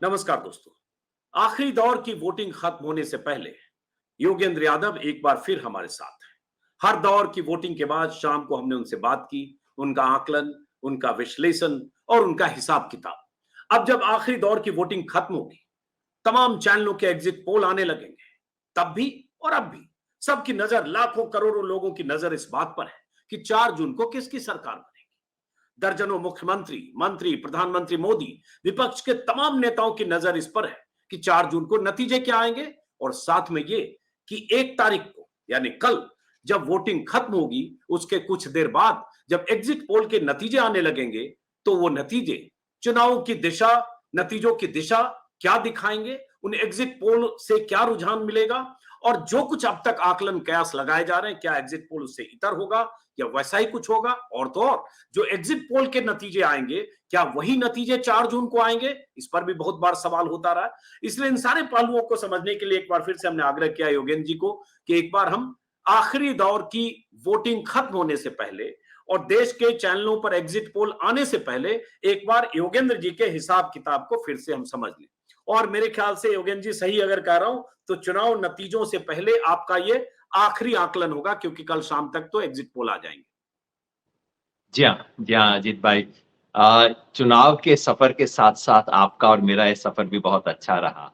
नमस्कार दोस्तों। आखिरी दौर की वोटिंग खत्म होने से पहले योगेंद्र यादव एक बार फिर हमारे साथ हैं। हर दौर की वोटिंग के बाद शाम को हमने उनसे बात की, उनका आकलन, उनका विश्लेषण और उनका हिसाब किताब। अब जब आखिरी दौर की वोटिंग खत्म होगी, तमाम चैनलों के एग्जिट पोल आने लगेंगे। तब भी और अब भी सबकी नजर, लाखों करोड़ों लोगों की नजर इस बात पर है कि 4 जून को किसकी सरकार बनेगी। दर्जनों मुख्यमंत्री, मंत्री, प्रधानमंत्री मोदी, विपक्ष के तमाम नेताओं की नजर इस पर है कि 4 जून को नतीजे क्या आएंगे और साथ में ये कि 1 तारीख को यानी कल जब वोटिंग खत्म होगी, उसके कुछ देर बाद जब एग्जिट पोल के नतीजे आने लगेंगे, तो वो नतीजे चुनावों की दिशा, नतीजों की दिशा क्या दिखाएंगे, उन एग्जिट पोल से क्या रुझान मिलेगा और जो कुछ अब तक आकलन कयास लगाए जा रहे हैं, क्या एग्जिट पोल उससे इतर होगा या वैसा ही कुछ होगा। और तो और जो एग्जिट पोल के नतीजे आएंगे, क्या वही नतीजे 4 जून को आएंगे, इस पर भी बहुत बार सवाल होता रहा है। इसलिए इन सारे पहलुओं को समझने के लिए एक बार फिर से हमने आग्रह किया योगेंद्र जी को कि एक बार हम आखिरी दौर की वोटिंग खत्म होने से पहले और देश के चैनलों पर एग्जिट पोल आने से पहले एक बार योगेंद्र जी के हिसाब किताब को फिर से हम समझ लें। और मेरे ख्याल से योगेंद्र जी सही अगर कह रहा हूं तो चुनाव नतीजों से पहले आपका ये आखिरी आकलन होगा, क्योंकि कल शाम तक तो एग्जिट पोल आ जाएंगे। जी हाँ, अजीत भाई। चुनाव के सफर के साथ-साथ आपका और मेरा ये सफर भी बहुत अच्छा रहा।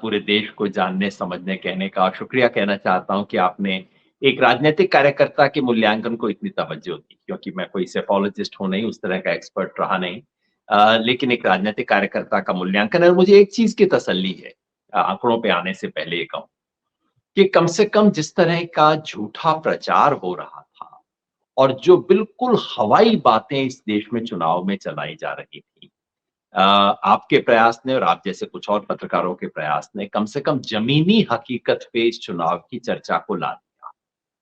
पूरे देश को जानने, समझने, कहने का शुक्रिया कहना चाहता हूँ कि आपने एक राजनीतिक कार्यकर्ता के मूल्यांकन को इतनी तवज्जो दी, क्योंकि मैं कोई सेफोलॉजिस्ट हूँ नहीं, उस तरह का एक्सपर्ट रहा नहीं। लेकिन एक राजनीतिक कार्यकर्ता का मूल्यांकन है और मुझे एक चीज़ की तसल्ली है, आंकड़ों पे आने से पहले ये कहूँ, कि कम से कम जिस तरह का झूठा प्रचार हो रहा था और जो बिल्कुल हवाई बातें इस देश में चुनाव में चलाई जा रही थी, आपके प्रयास ने और आप जैसे कुछ और पत्रकारों के प्रयास ने कम से कम ज़मीनी हकीकत पे इस चुनाव की चर्चा को ला दिया।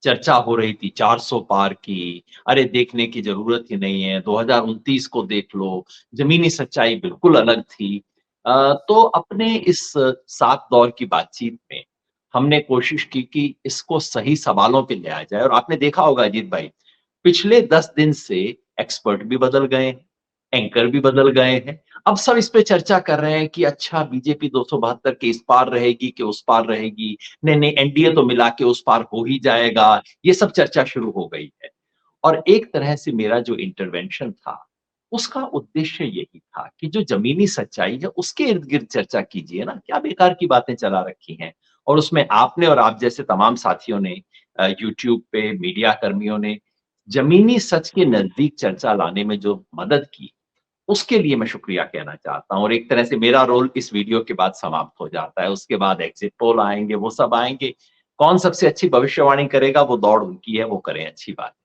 चर्चा हो रही थी 400 पार की, अरे देखने की ज़रूरत ही नहीं है, 2029 को देख लो, ज़मीनी सच्चाई बिल्कुल अलग थी। तो अपने इस 7 दौर की बातचीत में हमने कोशिश की कि इसको सही सवालों पे ले आया जाए और आपने देखा होगा अजीत भाई, पिछले 10 दिन से एक्सपर्ट भी बदल गए हैं, एंकर भी बदल गए हैं। अब सब इस पे चर्चा कर रहे हैं कि अच्छा बीजेपी 272 के इस पार रहेगी कि उस पार रहेगी। नहीं, एनडीए तो मिला के उस पार हो ही जाएगा। ये सब चर्चा शुरू हो गई है। और एक तरह से मेरा जो इंटरवेंशन था, उसका उद्देश्य यही था कि जो ज़मीनी सच्चाई है, उसके इर्द-गिर्द चर्चा कीजिए ना, क्या बेकार की बातें चला रखी हैं। और उसमें आपने और आप जैसे तमाम साथियों ने यूट्यूब पे मीडिया कर्मियों ने ज़मीनी सच के नज़दीक चर्चा लाने में जो मदद की, उसके लिए मैं शुक्रिया कहना चाहता हूँ और एक तरह से मेरा रोल इस वीडियो के बाद समाप्त हो जाता है। उसके बाद एग्ज़िट पोल आएँगे, वो सब आएँगे। कौन सबसे अच्छी भविष्यवाणी करेगा, वो दौड़ उनकी है, वो करें, अच्छी बात है।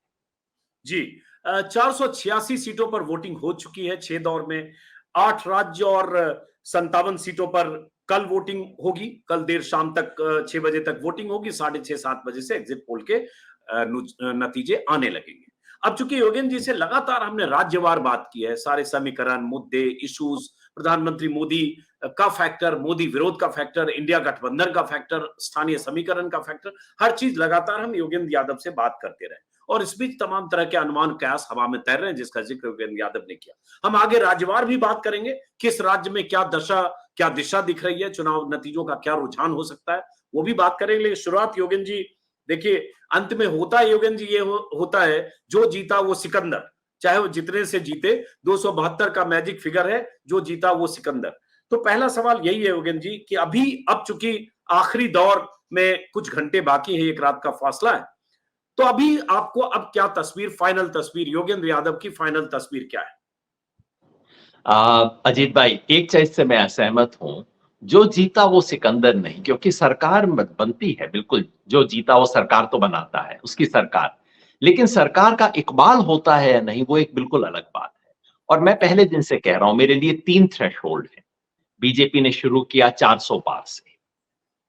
जी, 486 सीटों पर वोटिंग हो चुकी है 6 दौर में। 8 राज्य और 57 सीटों पर कल वोटिंग होगी। कल देर शाम तक 6 बजे तक वोटिंग होगी। 6:30-7 बजे से एग्जिट पोल के नतीजे आने लगेंगे। अब चूंकि योगेंद्र जी से लगातार हमने राज्यवार बात की है, सारे समीकरण, मुद्दे, इश्यूज, प्रधानमंत्री मोदी का फैक्टर, मोदी विरोध का फैक्टर, इंडिया गठबंधन का फैक्टर, स्थानीय समीकरण का फैक्टर, हर चीज लगातार हम योगेंद्र यादव से बात करते रहे और इस बीच तमाम तरह के अनुमान कयास हवा में तैर रहे हैं, जिसका जिक्र योगेंद्र यादव ने किया। हम आगे राज्यवार भी बात करेंगे, किस राज्य में क्या दशा, क्या दिशा दिख रही है, चुनाव नतीजों का क्या रुझान हो सकता है, वो भी बात करेंगे। लेकिन शुरुआत योगेंद्र जी, देखिए अंत में होता है योगेंद्र जी, ये होता है जो जीता वो सिकंदर, चाहे वो जितने से जीते। 272 का मैजिक फिगर है, जो जीता वो सिकंदर। तो पहला सवाल यही है योगेंद्र जी कि अभी अब चूंकि आखिरी दौर में कुछ घंटे बाकी है, एक रात का फासला है, तो अभी आपको अब क्या तस्वीर, फाइनल तस्वीर, योगेंद्र यादव की फाइनल तस्वीर क्या है? अजीत भाई, एक चीज़ से मैं असहमत हूँ, जो जीता वो सिकंदर नहीं, क्योंकि सरकार बनती है बिल्कुल, जो जीता वो सरकार तो बनाता है, उसकी सरकार। लेकिन सरकार का इकबाल होता है या नहीं, वो एक बिल्कुल अलग बात है। और मैं पहले दिन से कह रहा हूँ, मेरे लिए 3 थ्रेशोल्ड हैं। बीजेपी ने शुरू किया 400 पार से।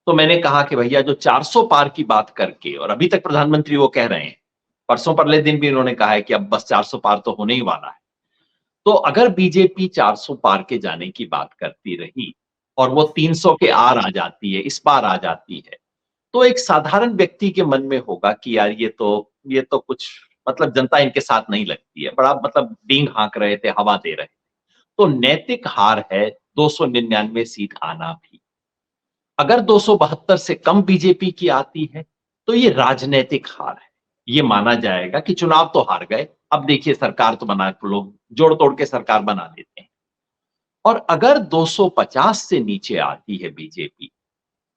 तो मैंने कहा कि भैया जो 400 पार की बात करके और अभी तक प्रधानमंत्री वो कह रहे हैं, परसों परले दिन भी उन्होंने कहा है कि अब बस 400 पार तो होने ही वाला है। तो अगर बीजेपी 400 पार के जाने की बात करती रही और वो 300 के आर आ जाती है, इस पार आ जाती है, तो एक साधारण व्यक्ति के मन में होगा कि यार ये तो कुछ मतलब जनता इनके साथ नहीं लगती है। बड़ा मतलब डींग हाँक रहे थे, हवा दे रहे थे। तो नैतिक हार है 299 सीट आना भी। अगर 272 से कम बीजेपी की आती है तो ये राजनीतिक हार है, ये माना जाएगा कि चुनाव तो हार गए, अब देखिए सरकार तो बना, लोग जोड़ तोड़ के सरकार बना देते हैं। और अगर 250 से नीचे आती है बीजेपी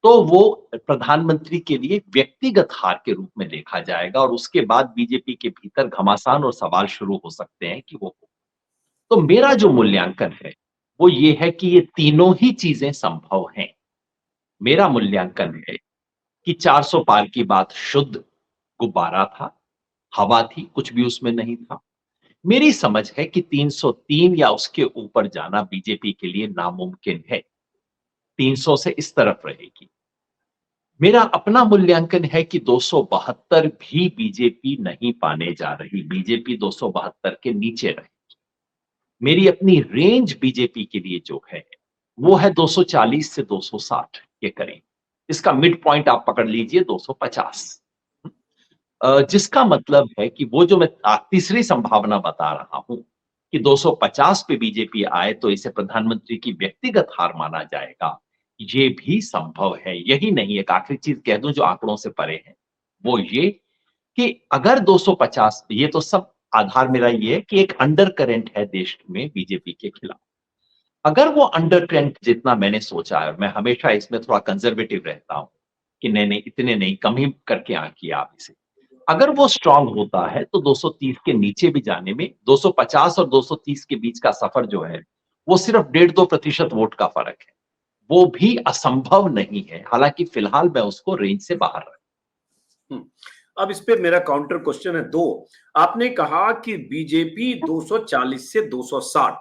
तो वो प्रधानमंत्री के लिए व्यक्तिगत हार के रूप में देखा जाएगा और उसके बाद बीजेपी के भीतर घमासान और सवाल शुरू हो सकते हैं कि वो, तो मेरा जो मूल्यांकन है वो ये है कि ये तीनों ही चीजें संभव हैं। मेरा मूल्यांकन है कि 400 पार की बात शुद्ध गुब्बारा था, हवा थी, कुछ भी उसमें नहीं था। मेरी समझ है कि 303 या उसके ऊपर जाना बीजेपी के लिए नामुमकिन है, 300 से इस तरफ रहेगी। मेरा अपना मूल्यांकन है कि 272 भी बीजेपी नहीं पाने जा रही, बीजेपी 272 के नीचे रहेगी। मेरी अपनी रेंज बीजेपी के लिए जो है वो है 240 से 260 के करीब, इसका मिड पॉइंट आप पकड़ लीजिए 250, जिसका मतलब है कि वो जो मैं तीसरी संभावना बता रहा हूं कि 250 पे बीजेपी आए तो इसे प्रधानमंत्री की व्यक्तिगत हार माना जाएगा, ये भी संभव है। यही नहीं, एक आखिरी चीज कह दूं जो आंकड़ों से परे है, वो ये कि अगर 250, ये तो सब आधार मेरा ये है कि एक अंडर करंट है देश में बीजेपी के खिलाफ, अगर वो अंडर करंट जितना मैंने सोचा है, मैं हमेशा इसमें थोड़ा कंजर्वेटिव रहता हूं कि नहीं नहीं इतने नहीं, कम ही करके आंकिए आप इसे, अगर वो स्ट्रांग होता है तो 230 के नीचे भी जाने में, 250 और 230 के बीच का सफर जो है वो सिर्फ 1.5-2% वोट का फर्क है, वो भी असंभव नहीं है, हालांकि फिलहाल मैं उसको रेंज से बाहर रखूं। अब इस पे मेरा काउंटर क्वेश्चन है दो। आपने कहा कि बीजेपी 240 से 260,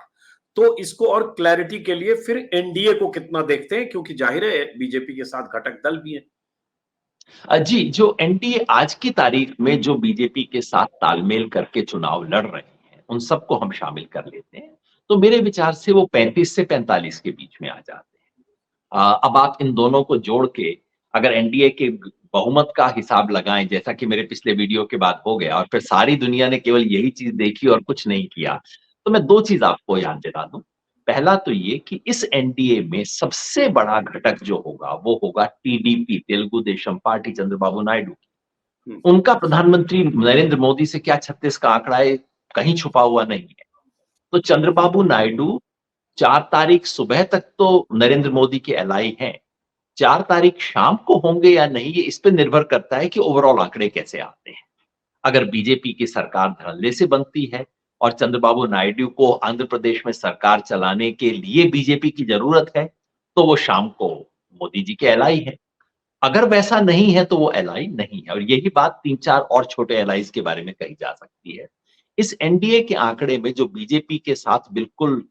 तो इसको और क्लैरिटी के लिए फिर एनडीए को कितना देखते हैं, क्योंकि जाहिर है बीजेपी के साथ घटक दल भी हैं। जी, जो एनडीए आज की तारीख में जो बीजेपी के साथ तालमेल करके चुनाव लड़ रहे हैं, उन सबको हम शामिल कर लेते हैं, तो मेरे विचार से वो 35 से 45 के बीच में आ जाते हैं। अब आप इन दोनों को जोड़ के अगर एनडीए के बहुमत का हिसाब लगाएं, जैसा कि मेरे पिछले वीडियो के बाद हो गया और फिर सारी दुनिया ने केवल यही चीज देखी और कुछ नहीं किया, तो मैं दो चीज आपको याद दिला दूं। पहला तो ये कि इस एनडीए में सबसे बड़ा घटक जो होगा वो होगा टीडीपी, तेलुगु देशम पार्टी, चंद्रबाबू नायडू। उनका प्रधानमंत्री नरेंद्र मोदी से क्या 36 का आंकड़ा है, कहीं छुपा हुआ नहीं है। तो चंद्रबाबू नायडू 4 तारीख सुबह तक तो नरेंद्र मोदी के एलाई हैं, 4 तारीख शाम को होंगे या नहीं, ये इस पे निर्भर करता है कि ओवरऑल आंकड़े कैसे आते हैं। अगर बीजेपी की सरकार धड़ल्ले से बनती है और चंद्रबाबू नायडू को आंध्र प्रदेश में सरकार चलाने के लिए बीजेपी की जरूरत है, तो वो शाम को मोदी जी के एलाई है। अगर वैसा नहीं है तो वो एलाई नहीं है, और यही बात 3-4 और छोटे एलाइज के बारे में कही जा सकती है। इस एनडीए के आंकड़े में जो बीजेपी के साथ बिल्कुल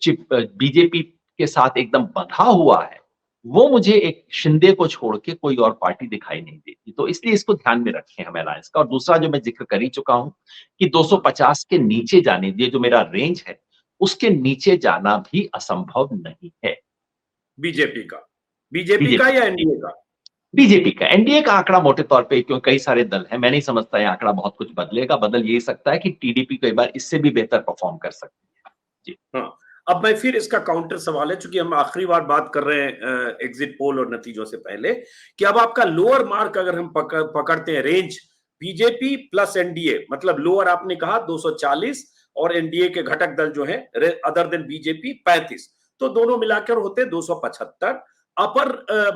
बीजेपी के साथ एकदम बंधा हुआ है, वो मुझे एक शिंदे को छोड़ के कोई और पार्टी दिखाई नहीं देती, तो इसलिए इसको ध्यान में रखें हम अलायंस का। और दूसरा जो मैं जिक्र कर ही चुका हूं कि 250 के नीचे जाने, ये जो मेरा रेंज है उसके नीचे जाना भी असंभव नहीं है। बीजेपी का, बीजेपी का बीजेपी या एनडीए का? बीजेपी का एनडीए का आंकड़ा मोटे तौर पे, क्यों कई सारे दल हैं, मैं नहीं समझता है आंकड़ा बहुत कुछ बदलेगा, बदल यही सकता है कि टीडीपी कई बार इससे भी बेहतर परफॉर्म कर सकती है। जी हाँ, अब मैं फिर इसका काउंटर सवाल है, चूंकि हम आखिरी बार बात कर रहे हैं एग्जिट पोल और नतीजों से पहले, कि अब आपका लोअर मार्क अगर हम पकड़ते हैं रेंज बीजेपी प्लस एनडीए, मतलब लोअर आपने कहा 240 और एनडीए के घटक दल जो है अदर देन बीजेपी 35, तो दोनों मिलाकर होते 275। अपर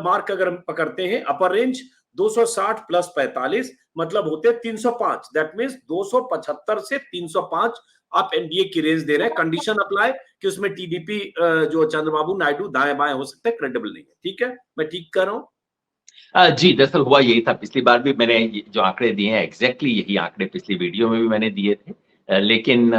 मार्क अगर हम पकड़ते हैं, अपर रेंज 260 प्लस 45 मतलब होते 305, दैट मीन्स 275 से 305 आप एनडीए की रेंज दे रहे हैं। कंडीशन अप्लाई कि उसमें टीडीपी जो चंद्रबाबू नायडू दाएं बाएं हो सकते हैं, क्रेडिबल नहीं है। ठीक है, मैं ठीक कर रहा हूं? जी, दरअसल हुआ यही था, पिछली बार भी मैंने ये जो आंकड़े दिए हैं एग्जैक्टली यही आंकड़े पिछली वीडियो में भी मैंने दिए थे, लेकिन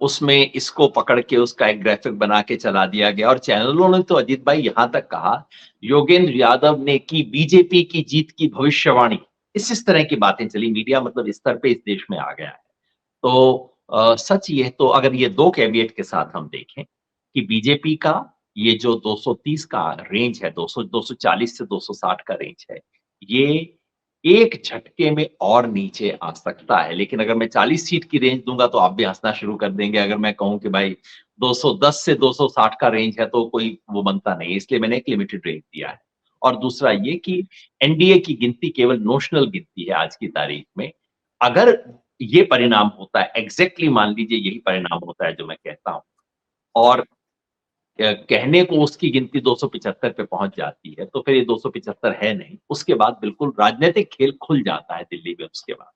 उसमें इसको पकड़ के उसका एक ग्राफिक बना के चला दिया गया और चैनलों ने तो अजीत भाई यहां तक कहा योगेंद्र यादव ने की बीजेपी की जीत की भविष्यवाणी, इस तरह की बातें चली, मीडिया मतलब इस स्तर पे इस देश में आ गया है। तो सच ये तो अगर ये दो कैविएट के साथ हम देखें कि बीजेपी का ये जो 230 का रेंज है, 240 से 260 का रेंज है, ये एक झटके में और नीचे आ सकता है। लेकिन अगर मैं 40 सीट की रेंज दूँगा तो आप भी हँसना शुरू कर देंगे। अगर मैं कहूँ कि भाई 210 से 260 का रेंज है तो कोई वो बनता नहीं है, इसलिए मैंने एक लिमिटेड रेंज दिया है। और दूसरा ये कि एनडीए की गिनती केवल नोशनल गिनती है आज की तारीख में। अगर ये परिणाम होता है, एग्ज़ैक्टली मान लीजिए यही परिणाम होता है जो मैं कहता हूँ और कहने को उसकी गिनती 275 पे पहुँच जाती है, तो फिर ये 275 है नहीं। उसके बाद बिल्कुल राजनैतिक खेल खुल जाता है दिल्ली में उसके बाद।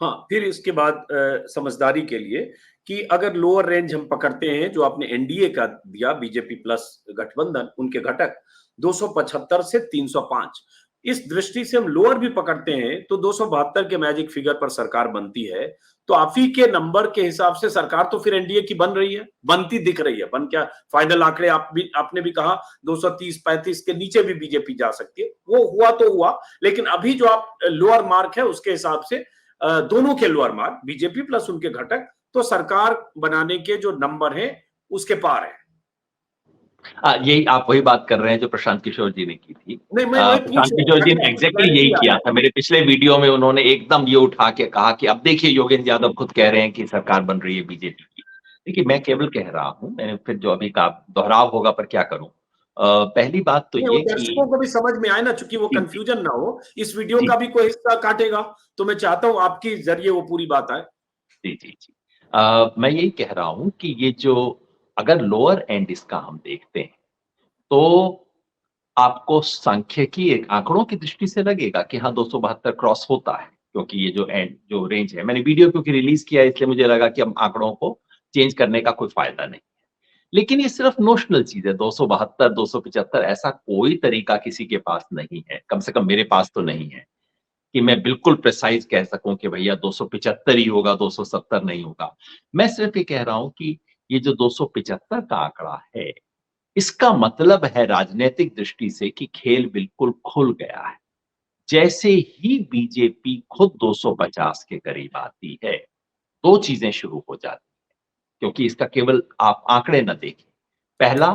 हाँ, फिर इसके बाद समझदारी के लिए कि अगर लोअर रेंज हम पकड़ते हैं जो आपने एनडीए का दिया बीजेपी प्लस गठबंधन उनके घटक 275 से 305 इस दृष्टि से हम लोअर भी पकड़ते हैं तो 272 के मैजिक फिगर पर सरकार बनती है तो आप ही के नंबर के हिसाब से सरकार तो फिर एनडीए की बन रही है बनती दिख रही है बन क्या फाइनल आंकड़े आपने भी कहा 230-35 के नीचे भी बीजेपी जा सकती है वो हुआ तो हुआ लेकिन अभी जो आप लोअर मार्क है उसके हिसाब से दोनों के लोअर मार्क बीजेपी प्लस उनके घटक तो सरकार बनाने के जो नंबर हैं उसके पार है यही आप वही बात कर रहे हैं जो प्रशांत किशोर जी ने की थी। नहीं मैं वही पूछ प्रशांत रहा किशोर हूँ जी ताकि ने आपको एग्ज़ैक्टली यही क्लैरिटी आ किया जाए था। मेरे पिछले वीडियो में उन्होंने एकदम ये उठा के कहा कि अब देखिए योगेंद्र यादव खुद कह रहे हैं कि सरकार बन रही है बीजेपी की। देखिए मैं केवल कह रहा हूँ, मैंने फिर जो अभी कहा दोहराव होगा पर क्या करूँ? पहली बात तो नहीं वो ये दर्शकों कि को भी समझ में आए ना चूंकि वो जी, जी, कंफ्यूजन ना हो इस वीडियो जी, का भी कोई हिस्सा काटेगा तो मैं चाहता हूं आपके जरिए वो पूरी बात आए जी, जी, जी। मैं यही कह रहा हूँ कि ये जो अगर लोअर एंड इसका हम देखते हैं, तो आपको सांख्यिकी एक आंकड़ों की दृष्टि से लगेगा कि हाँ 272 क्रॉस होता है, क्योंकि ये जो रेंज है मैंने वीडियो क्योंकि रिलीज़ किया है इसलिए मुझे लगा कि अब आंकड़ों को चेंज करने का कोई फ़ायदा नहीं। लेकिन ये सिर्फ़ नोशनल चीज़ है 272, 275 ऐसा कोई तरीका किसी के पास नहीं है, कम से कम मेरे पास तो नहीं है, कि मैं बिल्कुल प्रिसाइज़ कह सकूँ कि भैया 275 ही होगा, 270 नहीं होगा। मैं सिर्फ़ ये कह रहा हूँ कि ये जो 275 का आंकड़ा है, इसका मतलब है राजनैतिक दृष्टि से कि खेल बिल्कुल खुल गया है। जैसे ही बीजेपी खुद 250 के करीब आती है, 2 चीज़ें शुरू हो जाती हैं, क्योंकि इसका केवल आप आंकड़े ना देखें। पहला,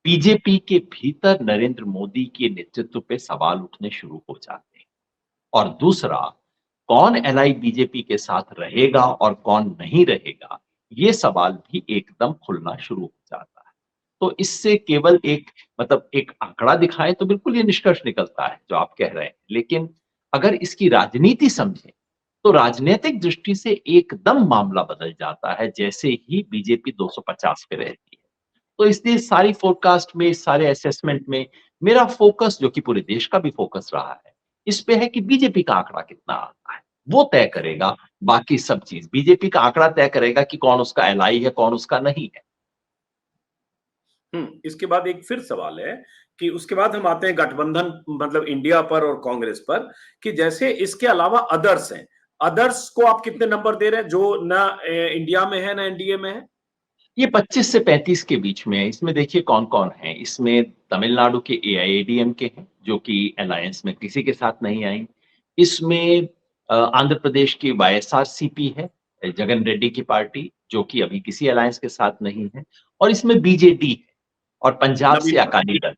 बीजेपी के भीतर नरेंद्र मोदी के नेतृत्व पे सवाल उठने शुरू हो जाते हैं और दूसरा, कौन एलाई बीजेपी के साथ रहेगा और कौन नहीं रहेगा, ये सवाल भी एकदम खुलना शुरू हो जाता है। तो इससे केवल एक मतलब एक आंकड़ा दिखाएँ तो बिल्कुल ये निष्कर्ष निकलता है जो आप कह रहे हैं। लेकिन अगर इसकी राजनीति समझें, तो राजनैतिक दृष्टि से एकदम मामला बदल जाता है जैसे ही बीजेपी 250 पे रहती है। तो इसलिए सारी फ़ोरकास्ट में, सारे असेसमेंट में मेरा फ़ोकस जो कि पूरे देश का भी फ़ोकस रहा है, इस पे है कि बीजेपी का आंकड़ा कितना आता है। वो तय करेगा बाकी सब चीज़। बीजेपी का आंकड़ा तय करेगा कि कौन उसका एलाई है, कौन उसका नहीं है। इसके बाद एक फिर सवाल है कि उसके बाद हम आते हैं गठबंधन मतलब इंडिया पर और कांग्रेस पर कि जैसे इसके अलावा अदर्स हैं अदर्स को आप कितने नंबर दे रहे हैं जो ना इंडिया में है ना एनडीए में है ये 25 से 35 के बीच में है। इसमें देखिए कौन-कौन है। इसमें तमिलनाडु के एआईएडीएमके हैं, जो कि अलायंस में किसी के साथ नहीं आई। इसमें आंध्र प्रदेश की वाईएसआरसीपी है, जगन रेड्डी की पार्टी, जो कि अभी किसी अलायंस के साथ नहीं है और इसमें बीजेडी है और पंजाब से नवीन अकाली दल, है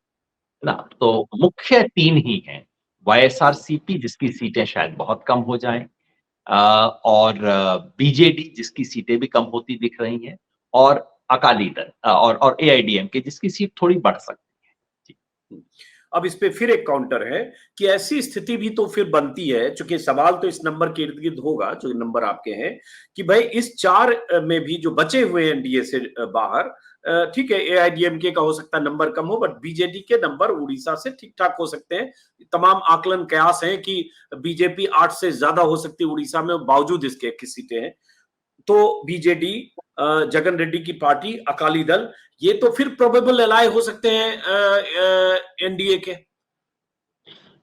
ना? तो मुख्य 3 ही हैं। वाईएसआरसीपी जिसकी सीटें शायद बहुत कम हो जाएँ और बीजेडी जिसकी सीटें भी कम होती दिख रही हैं और अकाली दल और एआईएडीएमके जिसकी सीट थोड़ी बढ़ सकती है। जी। अब इस पे फिर एक काउंटर है कि ऐसी स्थिति भी तो फिर बनती है चूंकि सवाल तो इस नंबर के इर्द गिर्द होगा जो नंबर आपके हैं कि भाई इस चार में भी जो बचे हुए हैं एनडीए से बाहर ठीक है एआईडीएमके का हो सकता है नंबर कम हो बट बीजेडी के नंबर उड़ीसा से ठीक ठाक हो सकते हैं तमाम आकलन कयास हैं कि बीजेपी 8 से ज्यादा हो सकती है उड़ीसा में बावजूद इसके 21 सीटें हैं तो बीजेडी जगन रेड्डी की पार्टी अकाली दल ये तो फिर प्रोबेबल एलाय हो सकते हैं एनडीए के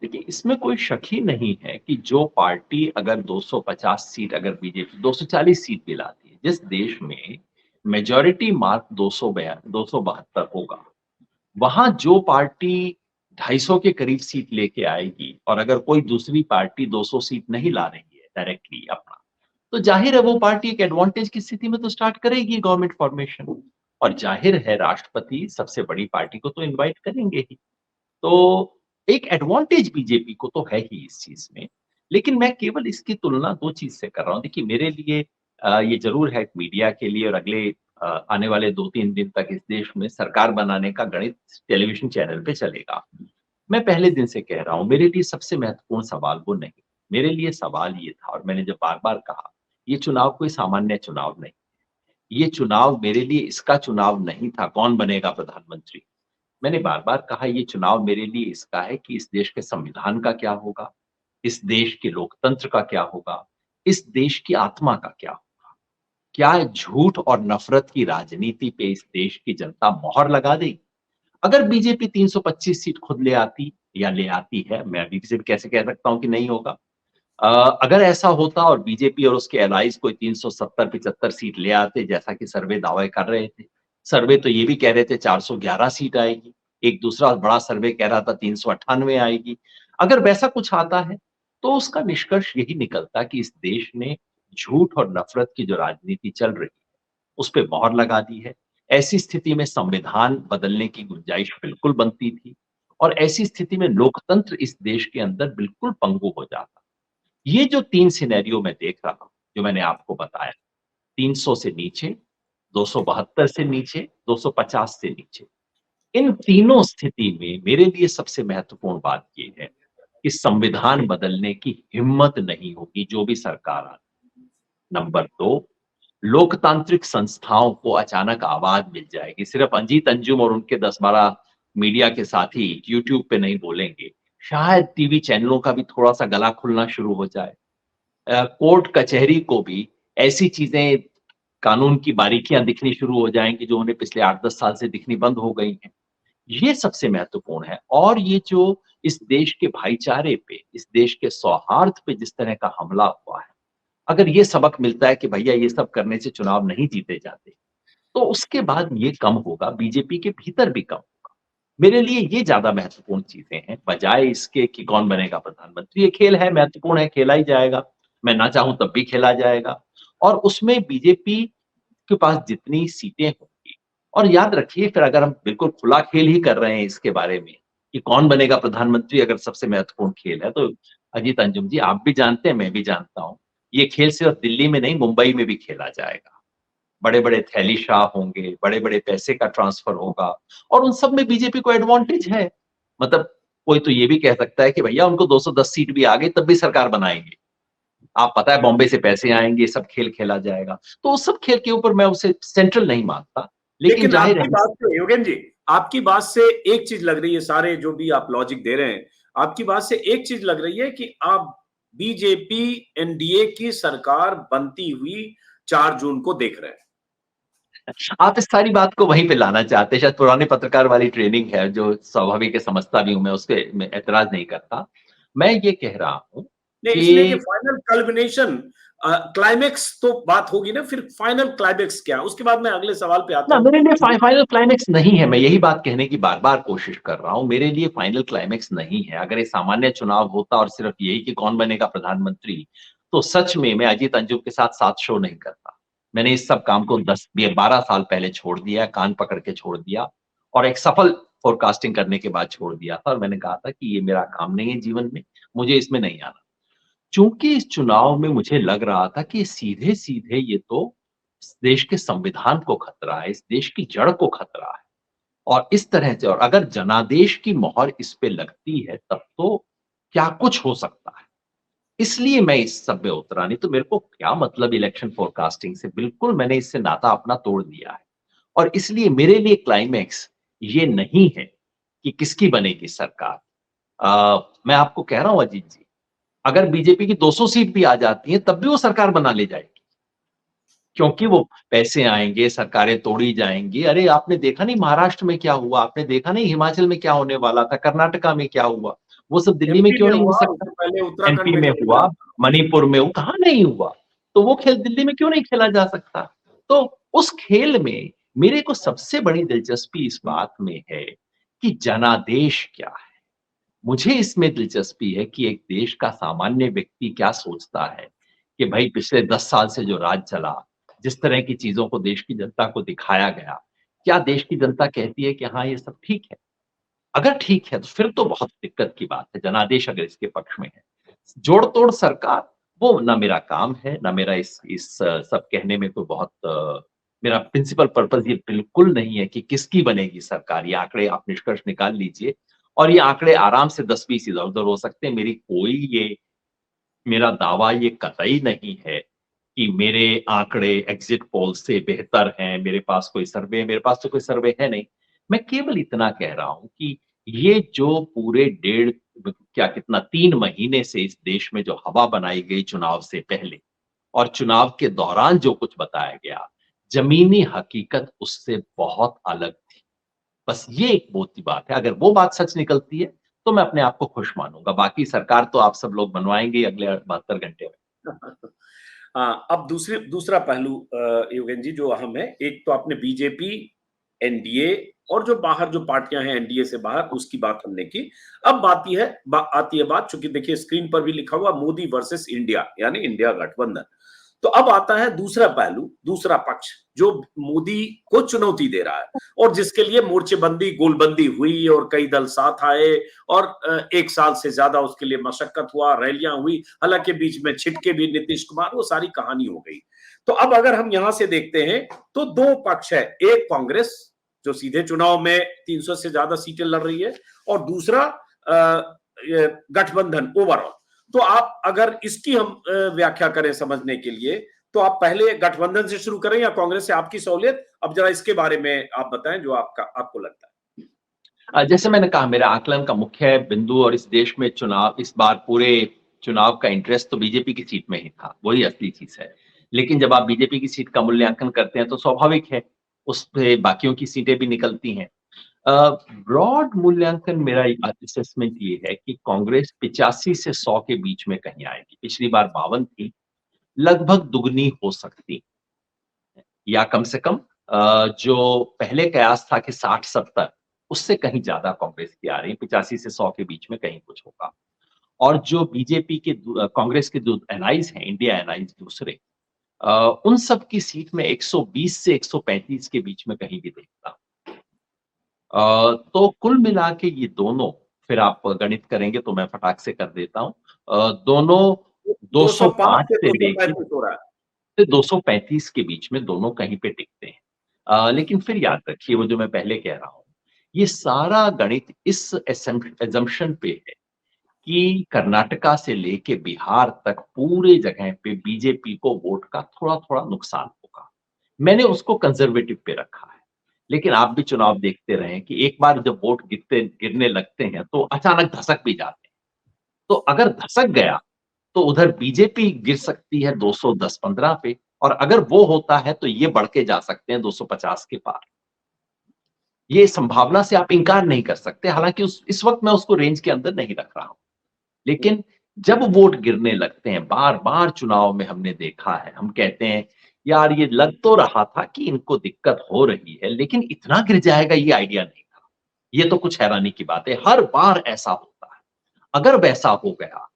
देखिए इसमें कोई शक ही नहीं है कि जो पार्टी अगर 250 सीट अगर बीजेपी 240 सीट भी लाती है, जिस देश में मेजॉरिटी मार्क 272 होगा, वहाँ जो पार्टी 250 के करीब सीट लेके आएगी और अगर कोई दूसरी पार्टी 200 सीट नहीं ला रही है डायरेक्टली अपना, तो जाहिर है वो पार्टी एक एडवांटेज की स्थिति में तो स्टार्ट करेगी गवर्नमेंट फॉर्मेशन और जाहिर है राष्ट्रपति सबसे बड़ी पार्टी को तो इनवाइट करेंगे ही। तो एक एडवांटेज बीजेपी को तो है ही इस चीज में, लेकिन मैं केवल इसकी तुलना दो चीज से कर रहा हूँ। देखिए मेरे लिए ये जरूर है मीडिया के लिए, और अगले आने वाले 2-3 दिन तक इस देश में सरकार बनाने का गणित टेलीविजन चैनल पे चलेगा। मैं पहले दिन से कह रहा हूँ, मेरे लिए सबसे महत्वपूर्ण सवाल वो नहीं। मेरे लिए सवाल ये था, और मैंने जब बार-बार कहा, ये चुनाव कोई सामान्य चुनाव नहीं। ये चुनाव मेरे लिए इसका चुनाव नहीं था, कौन बनेगा प्रधानमंत्री। मैंने बार-बार कहा, ये चुनाव मेरे लिए इसका है कि इस देश के संविधान का क्या होगा, इस देश के लोकतंत्र का क्या होगा, इस देश की आत्मा का क्या होगा। क्या झूठ और नफ़रत की राजनीति पे इस देश की जनता मोहर लगा देगी? अगर बीजेपी 325 सीट खुद ले आती या ले आती है, मैं अभी से भी कैसे कह सकता हूँ कि नहीं होगा। अगर ऐसा होता और बीजेपी और उसके एलाइज कोई 370-75 सीट ले आते, जैसा कि सर्वे दावे कर रहे थे। सर्वे तो ये भी कह रहे थे 411 सीट आएगी। एक दूसरा बड़ा सर्वे कह रहा था 398 आएगी। अगर वैसा कुछ आता है, तो उसका निष्कर्ष यही निकलता कि इस देश ने झूठ और नफ़रत की जो राजनीति चल रही है, उस पे मोहर लगा दी है। ऐसी स्थिति में संविधान बदलने की गुंजाइश बिल्कुल बनती थी, और ऐसी स्थिति में लोकतंत्र इस देश के अंदर बिल्कुल पंगु हो जाता। ये जो 3 सिनेरियो मैं देख रहा हूँ, जो मैंने आपको बताया, 300 से नीचे, 272 से नीचे, 250 से नीचे। इन तीनों स्थिति में मेरे लिए सबसे महत्वपूर्ण बात ये है कि संविधान बदलने की हिम्मत नहीं होगी, जो भी सरकार आए। नंबर 2, लोकतांत्रिक संस्थाओं को अचानक आवाज मिल जाएगी। सिर्फ अजीत अंजुम और उनके 10-12 मीडिया के साथी यूट्यूब पे नहीं बोलेंगे। शायद टीवी चैनलों का भी थोड़ा-सा गला खुलना शुरू हो जाए। कोर्ट कचहरी को भी ऐसी चीजें, कानून की बारीकियां दिखनी शुरू हो जाएंगी जो उन्हें पिछले 8-10 साल से दिखनी बंद हो गई हैं। ये सबसे महत्वपूर्ण है, और ये जो इस देश के भाईचारे पे, इस देश के सौहार्द पे जिस तरह का हमला हुआ है, अगर ये सबक मिलता है कि भैया ये सब करने से चुनाव नहीं जीते जाते, तो उसके बाद ये कम होगा, बीजेपी के भीतर भी कम होगा। मेरे लिए ये ज़्यादा महत्वपूर्ण चीज़ें हैं, बजाए इसके कि कौन बनेगा प्रधानमंत्री। ये खेल है, महत्वपूर्ण है, खेला ही जाएगा। मैं ना चाहूँ तब भी खेला जाएगा, और उसमें बीजेपी के पास जितनी सीटें होंगी, और याद रखिए फिर अगर हम बिल्कुल खुला खेल ही कर रहे हैं इसके बारे में कि कौन बनेगा प्रधानमंत्री, अगर सबसे महत्वपूर्ण खेल है, तो अजीत अंजुम जी, आप भी जानते हैं, मैं भी जानता हूँ, ये खेल सिर्फ दिल्ली में नहीं, मुंबई में भी खेला जाएगा। बड़े-बड़े थैलीशाह होंगे, बड़े-बड़े पैसे का ट्रांसफर होगा, और उन सब में बीजेपी को एडवांटेज है। मतलब कोई तो ये भी कह सकता है कि भैया उनको 210 सीट भी आ गई तब भी सरकार बनाएँगे। आप पता है बॉम्बे से पैसे आएँगे, ये सब खेल खेला जाएगा। तो उस सब खेल के ऊपर मैं उसे सेंट्रल नहीं मानता, लेकिन लेकिन ज़ाहिर आपकी है। बात से योगेन जी, आपकी बात से एक चीज लग रही है, सारे जो भी आप लॉजिक दे रहे हैं, आपकी बात से एक चीज लग रही है कि आप बीजेपी एनडीए की सरकार बनती हुई 4 जून को देख रहे हैं। आप इस सारी बात को वहीं पे लाना चाहते हैं, शायद पुराने पत्रकार वाली ट्रेनिंग है, जो स्वाभाविक है, समझता भी हूँ मैं, उसपे मैं ऐतराज़ नहीं करता। मैं ये कह रहा हूँ नहीं, इसलिए कि कि फाइनल कल्मिनेशन क्लाइमेक्स तो बात होगी ना, फिर फाइनल क्लाइमेक्स क्या, उसके बाद मैं अगले सवाल पे आता ना, हूँ। मेरे लिए फाइनल क्लाइमेक्स नहीं है, मैं यही बात कहने की बार-बार कोशिश कर रहा हूँ। मेरे लिए फाइनल क्लाइमेक्स नहीं है। अगर ये सामान्य चुनाव होता और सिर्फ यही कि कौन बनेगा प्रधानमंत्री, तो सच में मैं अजीत अंजुम के साथ शो नहीं करता। मैंने इस सब काम को 10 बे 12 साल पहले छोड़ दिया, कान पकड़ के छोड़ दिया, और एक सफल फोरकास्टिंग करने के बाद छोड़ दिया था, और मैंने कहा था कि ये मेरा काम नहीं है जीवन में, मुझे इसमें नहीं आना। चूँकि इस चुनाव में मुझे लग रहा था कि सीधे-सीधे ये तो इस देश के संविधान को खतरा है, इस देश की जड़ को खतरा है। और इस तरह से, और अगर जनादेश की मोहर इस पे लगती है, तब तो क्या कुछ हो सकता है। इसलिए मैं इस सब में उतरा, नहीं तो मेरे को क्या मतलब इलेक्शन फोरकास्टिंग से, बिल्कुल मैंने इससे नाता अपना तोड़ दिया है। और इसलिए मेरे लिए क्लाइमेक्स ये नहीं है कि किसकी बनेगी सरकार। मैं आपको कह रहा हूँ अजीत जी, अगर बीजेपी की 200 सीट भी आ जाती हैं, तब भी वो सरकार बना ले जाएगी। क्योंकि वो पैसे आएँगे, सरकारें तोड़ी जाएँगी। अरे आपने देखा नहीं महाराष्ट्र में क्या हुआ? आपने देखा नहीं हिमाचल में क्या होने वाला था? कर्नाटका में क्या हुआ? वो सब दिल्ली में एमपी क्यों में नहीं हो हुआ, सकता? उससे पहले उत्तराखंड एमपी में में जब हुआ हुआ, था। मणिपुर में हुआ, कहाँ नहीं हुआ? तो वो खेल दिल्ली में क्यों नहीं खेला जा सकता? तो उस खेल में मेरे को सबसे बड़ी दिलचस्पी इस बात में है कि जनादेश क्या है? मुझे इसमें दिलचस्पी है कि एक देश का सामान्य व्यक्ति क्या सोचता है कि भाई पिछले 10 साल से जो राज चला, जिस तरह की चीज़ों को देश की जनता को दिखाया गया, क्या देश की जनता कहती है कि हाँ, ये सब ठीक है? अगर ठीक है, तो फिर तो बहुत दिक्कत की बात है, जनादेश अगर इसके पक्ष में है। जोड़-तोड़ सरकार, वो ना मेरा काम है, ना मेरा सब कहने में तो बहुत मेरा प्रिंसिपल पर्पज़ ये बिल्कुल नहीं है कि किसकी बनेगी सरकार, ये आंकड़े आप निष्कर्ष निकाल लीजिए और ये आंकड़े आराम से 10-20 इधर-उधर हो सकते हैं। मेरा दावा ये कतई नहीं है कि मेरे आंकड़े एग्ज़िट पोल से बेहतर हैं, मेरे पास कोई सर्वे है, मेरे पास तो कोई सर्वे है नहीं। मैं केवल इतना कह रहा हूँ कि ये जो पूरे डेढ़ ब क्या कितना 3 महीने से इस देश में जो हवा बनाई गई चुनाव से पहले और चुनाव के दौरान जो कुछ बताया गया, ज़मीनी हकीकत उससे बहुत अलग थी। बस ये एक बहुत की बात है, अगर वो बात सच निकलती है, तो मैं अपने आप को खुश मानूँगा। बाकी सरकार तो आप सब लोग बनवाएँगे ही अगले 72 घंटे में। हाँ, अब दूसरा पहलू योगेन जी जो अहम है, एक तो आपने बीजेपी, एनडीए और जो बाहर जो पार्टियां हैं एनडीए से बाहर उसकी बात हमने की। अब आती है बात, चूंकि देखिए स्क्रीन पर भी लिखा हुआ मोदी वर्सेस इंडिया यानी इंडिया गठबंधन। तो अब आता है दूसरा पहलू, दूसरा पक्ष जो मोदी को चुनौती दे रहा है और जिसके लिए मोर्चेबंदी गोलबंदी हुई और कई दल साथ आए और 1 साल से ज्यादा उसके लिए मशक्कत हुआ, रैलियां हुई, हालांकि बीच में छिटके भी नीतीश कुमार, वो सारी कहानी हो गई। तो अब अगर हम यहां से देखते हैं तो दो पक्ष है, एक कांग्रेस जो सीधे चुनाव में 300 से ज्यादा सीटें लड़ रही है और दूसरा गठबंधन ओवरऑल। तो आप अगर इसकी हम व्याख्या करें समझने के लिए, तो आप पहले गठबंधन से शुरू करें या कांग्रेस से, आपकी सहूलियत। अब जरा इसके बारे में आप बताएं जो आपको लगता है। जैसे मैंने कहा मेरा आकलन का मुख्य बिंदु और इस देश में इस बार पूरे चुनाव का इंटरेस्ट तो बीजेपी की सीट में ही था, वही असली चीज़ है। लेकिन जब आप बीजेपी की सीट का मूल्यांकन करते हैं तो स्वाभाविक है, उसपे बाकियों की सीटें भी निकलती हैं। ब्रॉड मूल्यांकन मेरा असेसमेंट ये है कि कांग्रेस 85 से 100 के बीच में कहीं आएगी। पिछली बार 52 थी, लगभग दुगनी हो सकती या कम से कम जो पहले कयास था कि 60-70 उससे कहीं ज़्यादा कांग्रेस की आ रही है, 85 से 100 के बीच में कहीं कुछ होगा। और जो कांग्रेस के जो एलाइज़ हैं, इंडिया एलाइज़ दूसरे अ, उन सब की सीट में 120 से 135 के बीच में कहीं भी देखता हूँ। तो कुल मिला के ये दोनों फिर आप गणित करेंगे तो मैं फटाक से कर देता हूँ। दोनों 205 205 से से लेके 235 हो रहा है। से 235 के बीच में दोनों कहीं पे टिकते हैं। लेकिन फिर याद रखिए वो जो मैं पहले कह रहा हूँ, ये सारा गणित इस असम्पशन पे है कि कर्नाटका से लेके बिहार तक पूरे जगह पे बीजेपी को वोट का थोड़ा-थोड़ा नुकसान होगा। मैंने उसको कंज़र्वेटिव पे रखा है। लेकिन आप भी चुनाव देखते रहे हैं कि एक बार जब वोट गिरने लगते हैं तो अचानक धसक भी जाते हैं। तो अगर धसक गया तो उधर बीजेपी गिर सकती है 210-15 पे और अगर वो होता है तो ये बढ़ के जा सकते हैं 250 के पार। ये संभावना से आप इनकार नहीं कर सकते, हालाँकि उस इस वक़्त मैं उसको रेंज के अंदर नहीं रख रहा हूँ। लेकिन जब वोट गिरने लगते हैं, बार-बार चुनाव में हमने देखा है, हम कहते हैं, यार ये लग तो रहा था कि इनको दिक्कत हो रही है, लेकिन इतना गिर जाएगा ये आइडिया नहीं था। ये तो कुछ हैरानी की बात है, हर बार ऐसा होता है। अगर वैसा हो गया,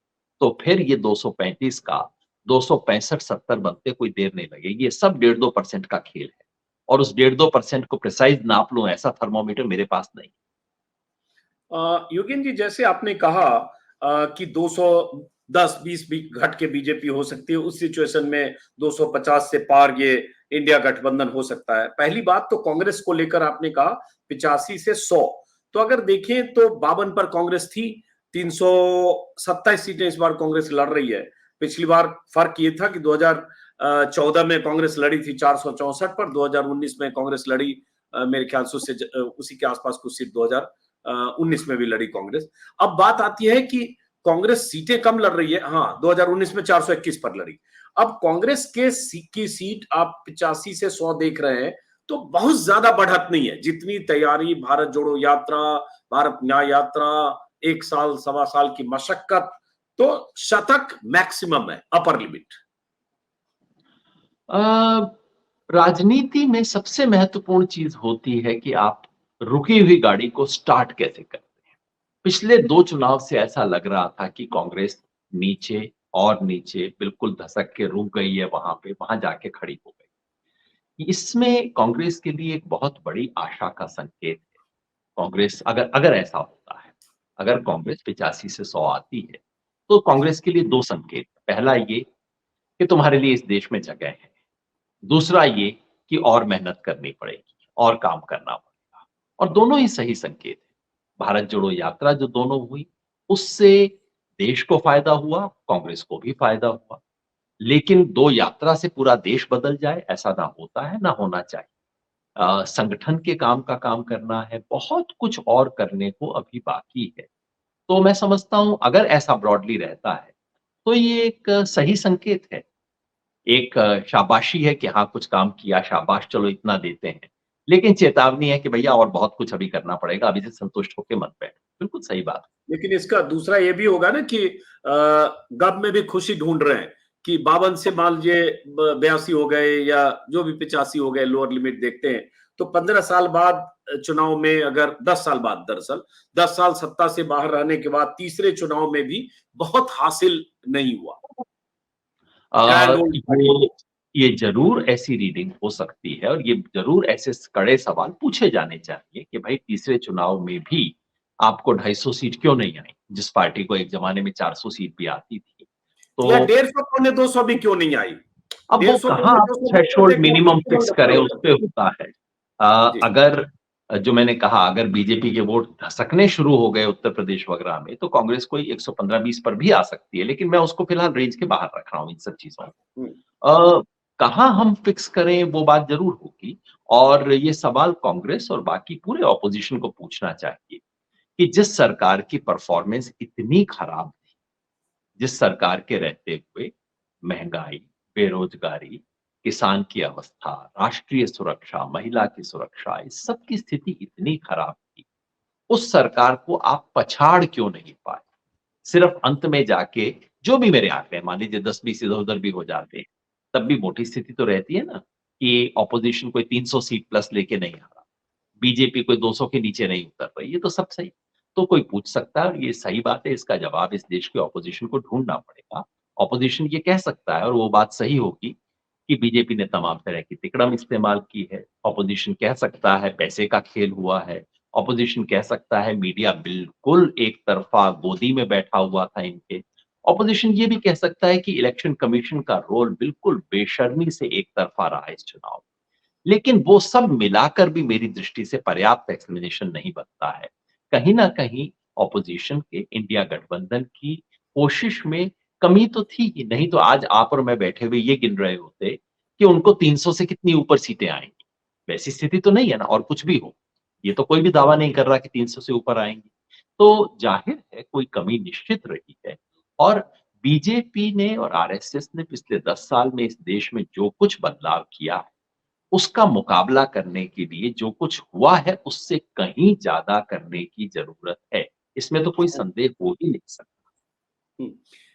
तो फिर ये 235 का 265-70 बनते कोई देर नहीं लगेगी। ये सब 1.5-2% का खेल है और उस 1.5-2% को प्रिसाइज़ नाप लूँ ऐसा थर्मामीटर मेरे पास नहीं। योगेन जी जैसे आपने कहा कि 210-20 भी घट के बीजेपी हो सकती है, उस सिचुएशन में 250 से पार ये इंडिया गठबंधन हो सकता है। पहली बात तो कांग्रेस को लेकर आपने कहा 85 से 100, तो अगर देखें तो 52 पर कांग्रेस थी, 327 सीटें इस बार कांग्रेस लड़ रही है। पिछली बार फर्क ये था कि 2014 में कांग्रेस लड़ी थी 464 पर, 2019 में कांग्रेस लड़ी मेरे ख्याल से उसी के आसपास कुछ सीट 2019 में भी लड़ी कांग्रेस। अब बात आती है कि कांग्रेस सीटें कम लड़ रही है, हाँ 2019 में 421 पर लड़ी। अब कांग्रेस की सीट आप 85 से 100 देख रहे हैं, तो बहुत ज्यादा बढ़त नहीं है। जितनी तैयारी, भारत जोड़ो यात्रा, भारत न्याय यात्रा, 1 साल सवा साल की मशक्कत, तो शतक मैक्सिमम है, अपर लिमिट। अ, राजनीति में सबसे महत्वपूर्ण चीज़ होती है कि आप रुकी हुई गाड़ी को स्टार्ट कैसे करते हैं। पिछले 2 चुनाव से ऐसा लग रहा था कि कांग्रेस नीचे और नीचे बिल्कुल धसक के रुक गई है वहाँ पे, वहाँ जाके खड़ी हो गई। इसमें कांग्रेस के लिए एक बहुत बड़ी आशा का संकेत है। कांग्रेस अगर अगर ऐसा होता है, अगर कांग्रेस 85 से 100 आती है, तो कांग्रेस के लिए 2 संकेत। पहला ये कि तुम्हारे लिए इस देश में जगह है। दूसरा ये कि और मेहनत करनी पड़ेगी और काम करना पड़ेगा और दोनों ही सही संकेत हैं। भारत जोड़ो यात्रा जो दोनों हुई, उससे देश को फ़ायदा हुआ, कांग्रेस को भी फ़ायदा हुआ। लेकिन 2 यात्रा से पूरा देश बदल जाए, ऐसा ना होता है, ना होना चाहिए। संगठन के काम का काम करना है, बहुत कुछ और करने को अभी बाकी है। तो मैं समझता हूँ अगर ऐसा ब्रॉडली रहता है, तो ये एक सही संकेत है। एक शाबाशी है कि हाँ, कुछ काम किया, शाबाश चलो इतना देते हैं। लेकिन चेतावनी है कि भैया और बहुत कुछ अभी करना पड़ेगा, अभी से संतुष्ट होके मत बैठो। बिल्कुल सही बात। लेकिन इसका दूसरा ये भी होगा ना कि गम में भी खुशी ढूंढ रहे हैं कि 52 से मान लीजिए 82 हो गए या जो भी 85 हो गए, लोअर लिमिट देखते हैं तो 15 साल बाद चुनाव में, अगर 10 साल बाद, दरअसल 10 साल सत्ता से बाहर रहने के बाद तीसरे चुनाव में भी बहुत हासिल नहीं हुआ। ग्रैंड ओल्ड ये ज़रूर ऐसी रीडिंग हो सकती है और ये ज़रूर ऐसे कड़े सवाल पूछे जाने चाहिए कि भाई तीसरे चुनाव में भी आपको 250 सीट क्यों नहीं आई? जिस पार्टी को एक ज़माने में 400 सीट भी आती थी। या तो 150 पौने 200 भी क्यों नहीं आई? अब वो 150 कहाँ पौने आप 200 भी तो थ्रेशोल्ड एक मिनिमम फिक्स करें उस पे जी। होता है। अगर जो मैंने कहा अगर बीजेपी के वोट धसकने शुरू हो गए उत्तर प्रदेश वगैरह में तो कांग्रेस कोई 115-20 पर भी आ सकती है, लेकिन मैं उसको फिलहाल रेंज के बाहर रख रहा हूँ इन सब चीज़ों में। हुँ, कहाँ हम फिक्स करें वो बात ज़रूर होगी और ये सवाल कांग्रेस और बाकी पूरे ऑपोजिशन को पूछना चाहिए कि जिस सरकार की परफॉर्मेंस इतनी खराब थी, जिस सरकार के रहते हुए महँगाई, बेरोज़गारी, किसान की अवस्था, राष्ट्रीय सुरक्षा, महिला की सुरक्षा, इस सब की स्थिति इतनी खराब थी। उस सरकार को आप पछाड़ क्यों नहीं पाए? सिर्फ अंत में जाके जो भी मेरे आंकड़े मान लीजिए 10-20 इधर-उधर भी हो जाते हैं, तब भी मोटी स्थिति तो रहती है ना कि ऑपोज़िशन कोई 300 सीट प्लस लेके नहीं आ रहा। बीजेपी कोई 200 के नीचे नहीं उतर रही, ये तो सब सही। तो कोई पूछ सकता है और ये सही बात है, इसका जवाब इस देश के ऑपोज़िशन को ढूँढना पड़ेगा। ऑपोज़िशन ये कह सकता है और वो बात सही होगी कि बीजेपी ने तमाम तरह की तिकड़म इस्तेमाल की है। ऑपोज़िशन कह सकता है पैसे का खेल हुआ है। ऑपोज़िशन कह सकता है मीडिया बिल्कुल एक तरफ़ा गोदी में बैठा हुआ था इनके। ऑपोज़िशन ये भी कह सकता है कि इलेक्शन कमीशन का रोल बिल्कुल बेशर्मी से एक तरफ़ा रहा इस चुनाव में। लेकिन वो सब मिलाकर भी मेरी दृष्टि से पर्याप्त एक्सप्लेनेशन नहीं बनता है। कहीं न कहीं ऑपोज़िशन के इंडिया गठबंधन की कोशिश में कमी तो थी ही, नहीं तो आज आप और मैं बैठे हुए ये गिन रहे होते कि उनको 300 से कितनी ऊपर सीटें आएँगी। वैसी स्थिति तो नहीं है ना और कुछ भी हो। ये तो कोई भी दावा नहीं कर रहा कि 300 से ऊपर आएँगी। तो ज़ाहिर है कोई कमी निश्चित रही है और बीजेपी ने और आरएसएस ने पिछले 10 साल में इस देश में जो कुछ बदलाव किया है उसका मुकाबला करने के लिए जो कुछ हुआ है, उससे कहीं ज़्यादा करने की ज़रूरत है। इसमें तो कोई संदेह हो ही नहीं सकता। हुँ।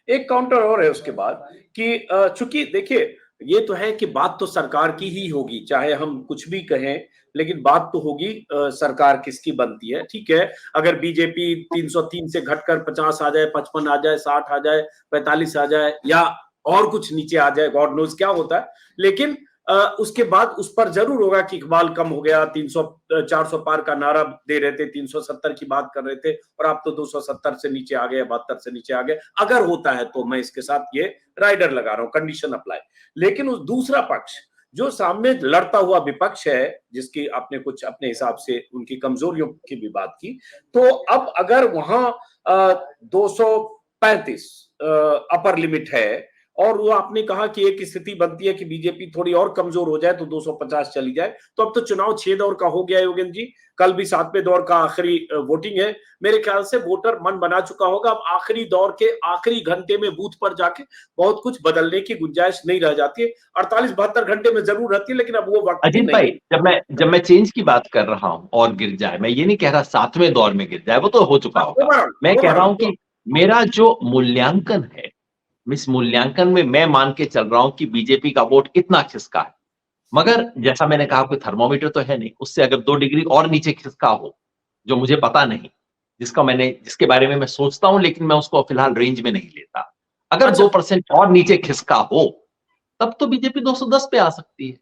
एक काउंटर और है उसके बाद कि चूँकि देखिए, ये तो है कि बात तो सरकार की ही होगी, चाहे हम कुछ भी कहें, लेकिन बात तो होगी सरकार किसकी बनती है, ठीक है। अगर बीजेपी 303 से घटकर 50 आ जाए, 55 आ जाए, 60 आ जाए, 45 आ जाए या और कुछ नीचे आ जाए, गॉड नोज़ क्या होता है। लेकिन उसके बाद उस पर ज़रूर होगा कि इकबाल कम हो गया, 300 400 पार का नारा दे रहे थे, 370 की बात कर रहे थे और आप तो 270 से नीचे आ गए, 72 से नीचे आ गए। अगर होता है तो मैं इसके साथ ये राइडर लगा रहा हूँ, कंडीशन अप्लाई। लेकिन उस दूसरा पक्ष, जो सामने लड़ता हुआ विपक्ष है, जिसकी आपने कुछ अपने हिसाब से उनकी कमजोरियों की भी बात की, तो अब अगर वहां 235 अपर लिमिट है और वो आपने कहा कि एक स्थिति बनती है कि बीजेपी थोड़ी और कमजोर हो जाए तो 250 चली जाए, तो अब तो चुनाव 6 दौर का हो गया है योगेंद्र जी। कल भी 7वें दौर का आखिरी वोटिंग है। मेरे ख्याल से वोटर मन बना चुका होगा, अब आखिरी दौर के आखिरी घंटे में बूथ पर जाके बहुत कुछ बदलने की गुंजाइश नहीं रह जाती है। 48-72 घंटे में जरूर रहती है, लेकिन अब वो वक्त भी अजीत नहीं भाई, है। जब मैं चेंज की बात कर रहा हूँ और गिर जाए, मैं ये नहीं कह रहा 7वें दौर में गिर जाए, वो तो हो चुका हाँ, होगा। ओवरऑल मैं कह रहा ओवरऑल हूँ कि मेरा जो मूल्यांकन है, इस मूल्यांकन में मैं मान के चल रहा हूँ कि बीजेपी का वोट इतना खिसका है। मगर जैसा मैंने कहा कोई थर्मामीटर तो है नहीं, उससे अगर 2 डिग्री और नीचे खिसका हो, जो मुझे पता नहीं, जिसके बारे में मैं सोचता हूँ लेकिन मैं उसको फिलहाल रेंज में नहीं लेता। अगर अच्छा, 2% और नीचे खिसका हो, तब तो बीजेपी 210 पे आ सकती है।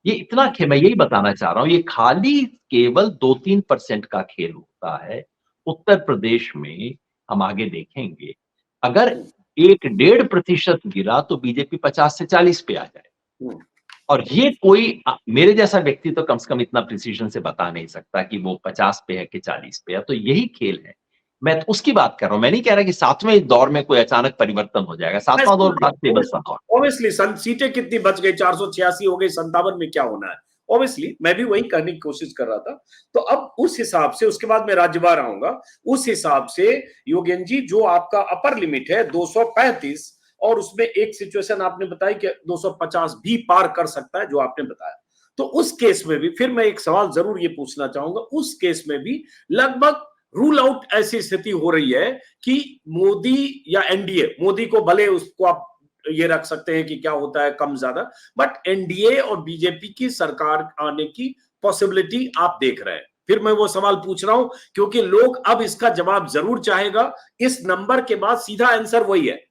ये इतना खेल, मैं यही बताना चाह रहा हूँ, ये खाली केवल 2-3% का खेल होता है। उत्तर प्रदेश में हम आगे देखेंगे, अगर 1-1.5% गिरा तो बीजेपी 50 से 40 पे आ जाए। हम्म, और ये कोई मेरे जैसा व्यक्ति तो कम से कम इतना प्रिसिजन से बता नहीं सकता कि वो 50 पे है कि 40 पे है, तो यही खेल है। मैं तो उसकी बात कर रहा हूँ, मैं नहीं कह रहा कि 7वें दौर में कोई अचानक परिवर्तन हो जाएगा। 7वां दौर बड़ा स्टेबल सा दौर। ऑब्वियसली सीटें कितनी बच गई, 486 हो गई, 57 में क्या होना है। ऑब्वियसली मैं भी वही करने की कोशिश कर रहा था। तो अब उस हिसाब से उसके बाद मैं राज्यवार आऊंगा, उस हिसाब से योगेन जी जो आपका अपर लिमिट है 235, और उसमें एक सिचुएशन आपने बताई कि 250 भी पार कर सकता है जो आपने बताया, तो उस केस में भी फिर मैं एक सवाल जरूर ये पूछना चाहूंगा, उस केस में भी लगभग रूल आउट ऐसी स्थिति हो रही है कि मोदी या एनडीए, मोदी को भले उसको आप ये रख सकते हैं कि क्या होता है कम ज्यादा, बट एनडीए और बीजेपी की सरकार आने की पॉसिबिलिटी आप देख रहे हैं। फिर मैं वो सवाल पूछ रहा हूं क्योंकि लोग अब इसका जवाब जरूर चाहेगा, इस नंबर के बाद सीधा आंसर वही है।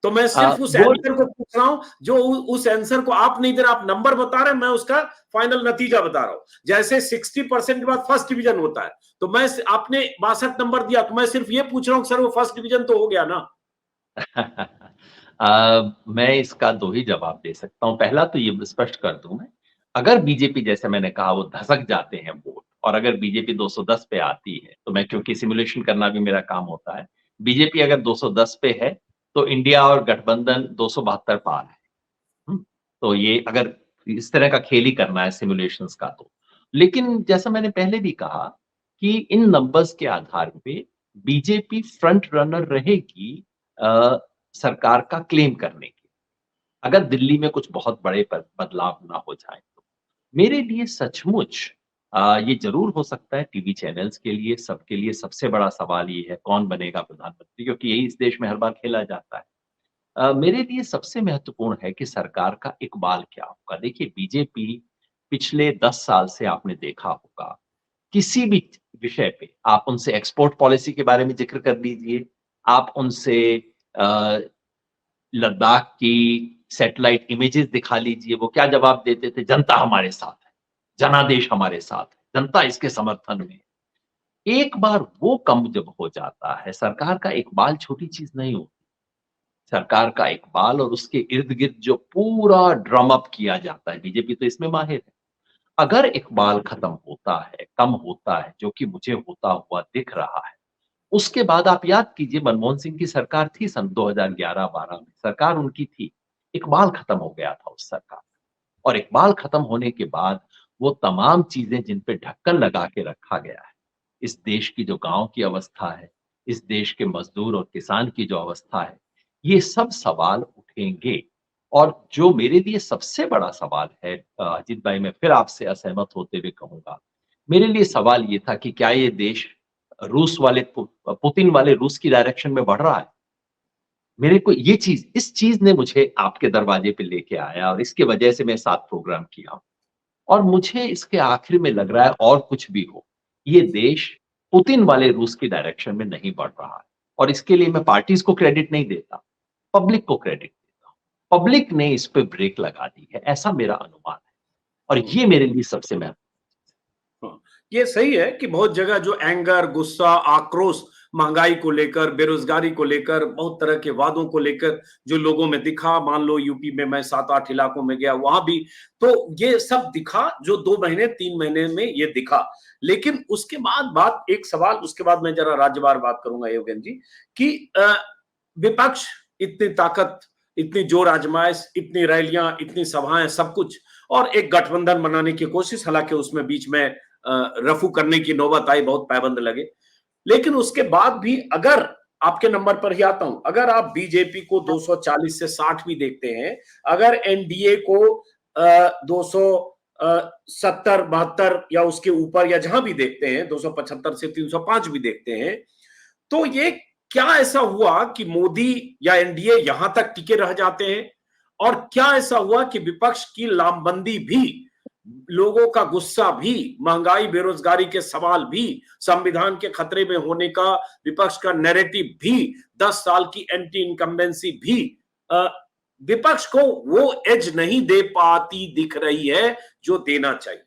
तो मैं सिर्फ उस वो आंसर को पूछ रहा हूं जो उस आंसर को आप नहीं दे रहे, आप नंबर बता रहे हैं, मैं उसका फाइनल नतीजा बता रहा हूं। जैसे 60% के बाद फर्स्ट डिवीजन होता है, तो मैं, आपने 62 नंबर दिया, तो मैं सिर्फ ये पूछ रहा हूं सर वो फर्स्ट डिवीजन तो हो गया ना। मैं इसका 2 ही जवाब दे सकता हूँ। पहला तो ये स्पष्ट कर दूँ मैं, अगर बीजेपी जैसे मैंने कहा वो धसक जाते हैं वोट, और अगर बीजेपी 210 पे आती है, तो मैं, क्योंकि सिमुलेशन करना भी मेरा काम होता है, बीजेपी अगर 210 पे है, तो इंडिया और गठबंधन 272 पार है। तो ये अगर इस तरह का खेल ही करना है सिमुलेशंस का तो। लेकिन जैसा मैंने पहले भी कहा कि इन नंबर्स के आधार पे बीजेपी फ्रंट रनर रहेगी सरकार का क्लेम करने की, अगर दिल्ली में कुछ बहुत बड़े बदलाव ना हो जाए तो। मेरे लिए सचमुच ये ज़रूर हो सकता है, टीवी चैनल्स के लिए, सबके लिए सबसे बड़ा सवाल ये है कौन बनेगा प्रधानमंत्री, क्योंकि यही इस देश में हर बार खेला जाता है। मेरे लिए सबसे महत्वपूर्ण है कि सरकार का इकबाल क्या होगा। देखिए, बीजेपी पिछले 10 साल से आपने देखा होगा, किसी भी विषय पे आप उनसे एक्सपोर्ट पॉलिसी के बारे में ज़िक्र कर लीजिए, आप उनसे अ, लद्दाख की सैटेलाइट इमेजेस दिखा लीजिए, वो क्या जवाब देते थे? जनता हमारे साथ है, जनादेश हमारे साथ है, जनता इसके समर्थन में है। एक बार वो कम जब हो जाता है, सरकार का इकबाल छोटी चीज़ नहीं होती। सरकार का इकबाल और उसके इर्द-गिर्द जो पूरा ड्रम अप किया जाता है, बीजेपी तो इसमें माहिर है। अगर इकबाल खत्म होता है, कम होता है, जो कि मुझे होता हुआ दिख रहा है, उसके बाद आप याद कीजिए मनमोहन सिंह की सरकार थी सन 2011-12 में, सरकार उनकी थी। इकबाल खत्म हो गया था उस सरकार का, और इकबाल खत्म होने के बाद वो तमाम चीज़ें जिन पे ढक्कन लगा के रखा गया है, इस देश की जो गाँव की अवस्था है, इस देश के मज़दूर और किसान की जो अवस्था है, ये सब सवाल उठेंगे। और जो मेरे लिए सबसे बड़ा सवाल है अजीत भाई, मैं फिर आपसे असहमत होते हुए कहूँगा, मेरे लिए सवाल ये था कि क्या ये देश रूस वाले पुतिन वाले रूस की डायरेक्शन में बढ़ रहा है? मेरे को ये चीज़, इस चीज़ ने मुझे आपके दरवाजे पे लेके आया और इसकी वजह से मैं 7 प्रोग्राम किया हूँ। और मुझे इसके आखिर में लग रहा है और कुछ भी हो, ये देश पुतिन वाले रूस की डायरेक्शन में नहीं बढ़ रहा है। और इसके लिए मैं पार्टीज़ को क्रेडिट नहीं देता, पब्लिक को क्रेडिट देता हूँ। पब्लिक ने इस पे ब्रेक लगा दी है, ऐसा मेरा अनुमान है। और ये मेरे लिए सबसे महत्वपूर्ण। हाँ, ये सही है कि बहुत जगह जो एंगर, गुस्सा, आक्रोश महंगाई को लेकर, बेरोजगारी को लेकर, बहुत तरह के वादों को लेकर जो लोगों में दिखा, मान लो यूपी में मैं 7-8 इलाकों में गया वहां भी, तो ये सब दिखा जो 2 महीने 3 महीने में ये दिखा। लेकिन उसके बाद बात, एक सवाल, उसके बाद मैं जरा राज्यवार बात करूंगा योगेन जी, कि विपक्ष इतनी ताकत, इतनी जोर आजमाइश, इतनी रैलियां, इतनी सभाएं, सब कुछ, और एक गठबंधन बनाने की कोशिश, हालांकि उसमें बीच में रफू करने की नौबत आई, बहुत पाबंद लगे। लेकिन उसके बाद भी अगर आपके नंबर पर ही आता हूं, अगर आप बीजेपी को 240 से 60 भी देखते हैं, अगर एनडीए को 270-72 या उसके ऊपर या जहां भी देखते हैं, 275 से 305 भी देखते हैं, तो ये क्या ऐसा हुआ कि मोदी या एनडीए यहां तक टिके रह जाते हैं, और क्या ऐसा हुआ कि विपक्ष की लामबंदी भी, लोगों का गुस्सा भी, महंगाई बेरोजगारी के सवाल भी, संविधान के खतरे में होने का विपक्ष का नैरेटिव भी, 10 साल की एंटी इनकम्बेंसी भी विपक्ष को वो एज नहीं दे पाती दिख रही है जो देना चाहिए।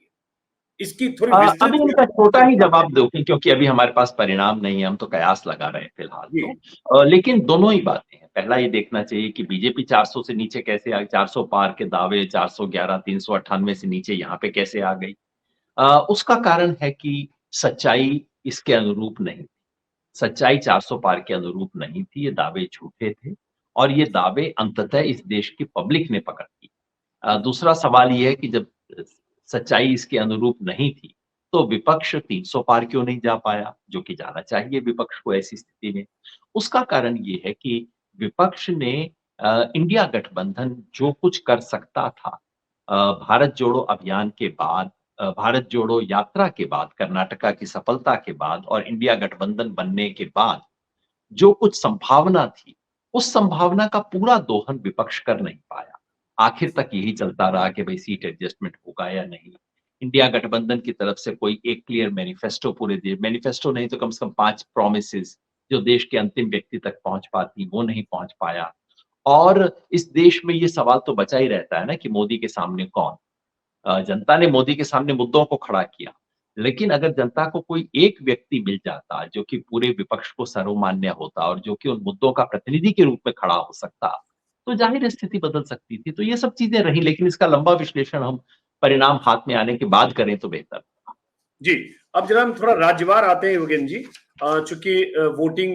इसकी थोड़ी अभी विस्तृत इनका छोटा ही जवाब दो क्योंकि अभी हमारे पास परिणाम नहीं है, हम तो कयास लगा रहे हैं फिलहाल जी, तो। लेकिन दोनों ही बातें हैं। पहला ये देखना चाहिए कि बीजेपी 400 से नीचे कैसे आ गई, 400 पार के दावे 411 398 से नीचे यहाँ पे कैसे आ गई। उसका कारण है कि सच्चाई इसके अनुरूप नहीं, सच्चाई 400 पार के अनुरूप नहीं थी, ये दावे झूठे थे और ये दावे अंततः इस देश की पब्लिक ने पकड़ ली। दूसरा सवाल ये है कि जब सच्चाई इसके अनुरूप नहीं थी, तो विपक्ष 300 पार क्यों नहीं जा पाया, जो कि जाना चाहिए विपक्ष को ऐसी स्थिति में। उसका कारण ये है कि विपक्ष ने इंडिया गठबंधन जो कुछ कर सकता था, भारत जोड़ो अभियान के बाद, भारत जोड़ो यात्रा के बाद, कर्नाटका की सफलता के बाद और इंडिया गठबंधन बनने के बाद जो कुछ संभावना थी, उस संभावना का पूरा दोहन विपक्ष कर नहीं पाया। आखिर तक यही चलता रहा कि भई सीट एडजस्टमेंट होगा या नहीं। इंडिया गठबंधन की तरफ से कोई एक क्लियर मैनिफेस्टो पूरे देश, मैनिफेस्टो नहीं तो कम से कम 5 प्रॉमिसेस जो देश के अंतिम व्यक्ति तक पहुँच पाती, वो नहीं पहुँच पाया। और इस देश में ये सवाल तो बचा ही रहता है ना कि मोदी के सामने कौन? जनता ने मोदी के सामने मुद्दों को खड़ा किया। लेकिन अगर जनता को कोई एक व्यक्ति मिल जाता जो कि पूरे विपक्ष को सर्वमान्य होता और जो कि उन मुद्दों का प्रतिनिधि के रूप में खड़ा हो सकता, तो ज़ाहिर है स्थिति बदल सकती थी। तो ये सब चीज़ें रही, लेकिन इसका लंबा विश्लेषण हम परिणाम हाथ में आने के बाद करें तो बेहतर। जी। अब जरा हम थोड़ा राज्यवार आते हैं योगेन जी। चूंकि वोटिंग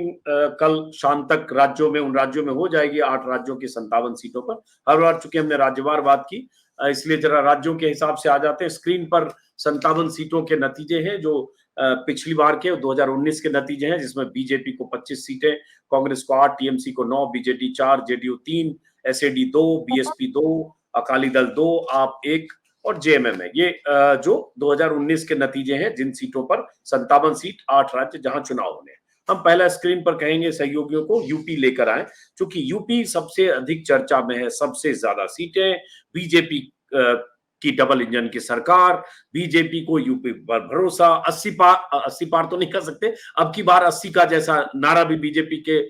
कल शाम तक राज्यों में, उन राज्यों में हो जाएगी, 8 राज्यों की 57 सीटों पर। हर बार चूंकि हमने राज्यवार बात की, इसलिए जरा राज्यों के हिसाब से आ जाते हैं। स्क्रीन पर 57 सीटों के नतीजे हैं जो पिछली बार के 2019 के नतीजे हैं, जिसमें बीजेपी को 25 सीटें, कांग्रेस को 8, टीएमसी को 9, BJD 4, JDU 3, SAD 2, BSP 2, Akali Dal 2, आप 1 और जेएमएम है। ये जो 2019 के नतीजे हैं, जिन सीटों पर 57 सीट, 8 राज्य जहां चुनाव होने हैं। हम पहला स्क्रीन पर कहेंगे सहयोगियों को यूपी लेकर आए, क्योंकि यूपी सबसे अधिक चर्चा में है, सबसे ज्यादा सीटें, बीजेपी की डबल इंजन की सरकार, बीजेपी को यूपी पर भरोसा। 80 पार तो नहीं कर सकते, अब की बार 80 का जैसा नारा भी बीजेपी के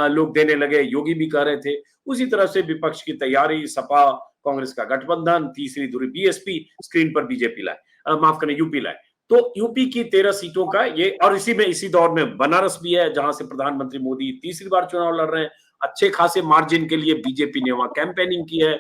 लोग देने लगे, योगी भी कह रहे थे। उसी तरह से विपक्ष की तैयारी, सपा कांग्रेस का गठबंधन, तीसरी धुरी बीएसपी, स्क्रीन पर बीजेपी लाए, माफ करें यूपी लाए। तो यूपी की 13 सीटों का ये, और इसी दौर में बनारस भी है, जहां से प्रधानमंत्री मोदी तीसरी बार चुनाव लड़ रहे हैं। अच्छे खासे मार्जिन के लिए बीजेपी ने वहां कैंपेनिंग की है।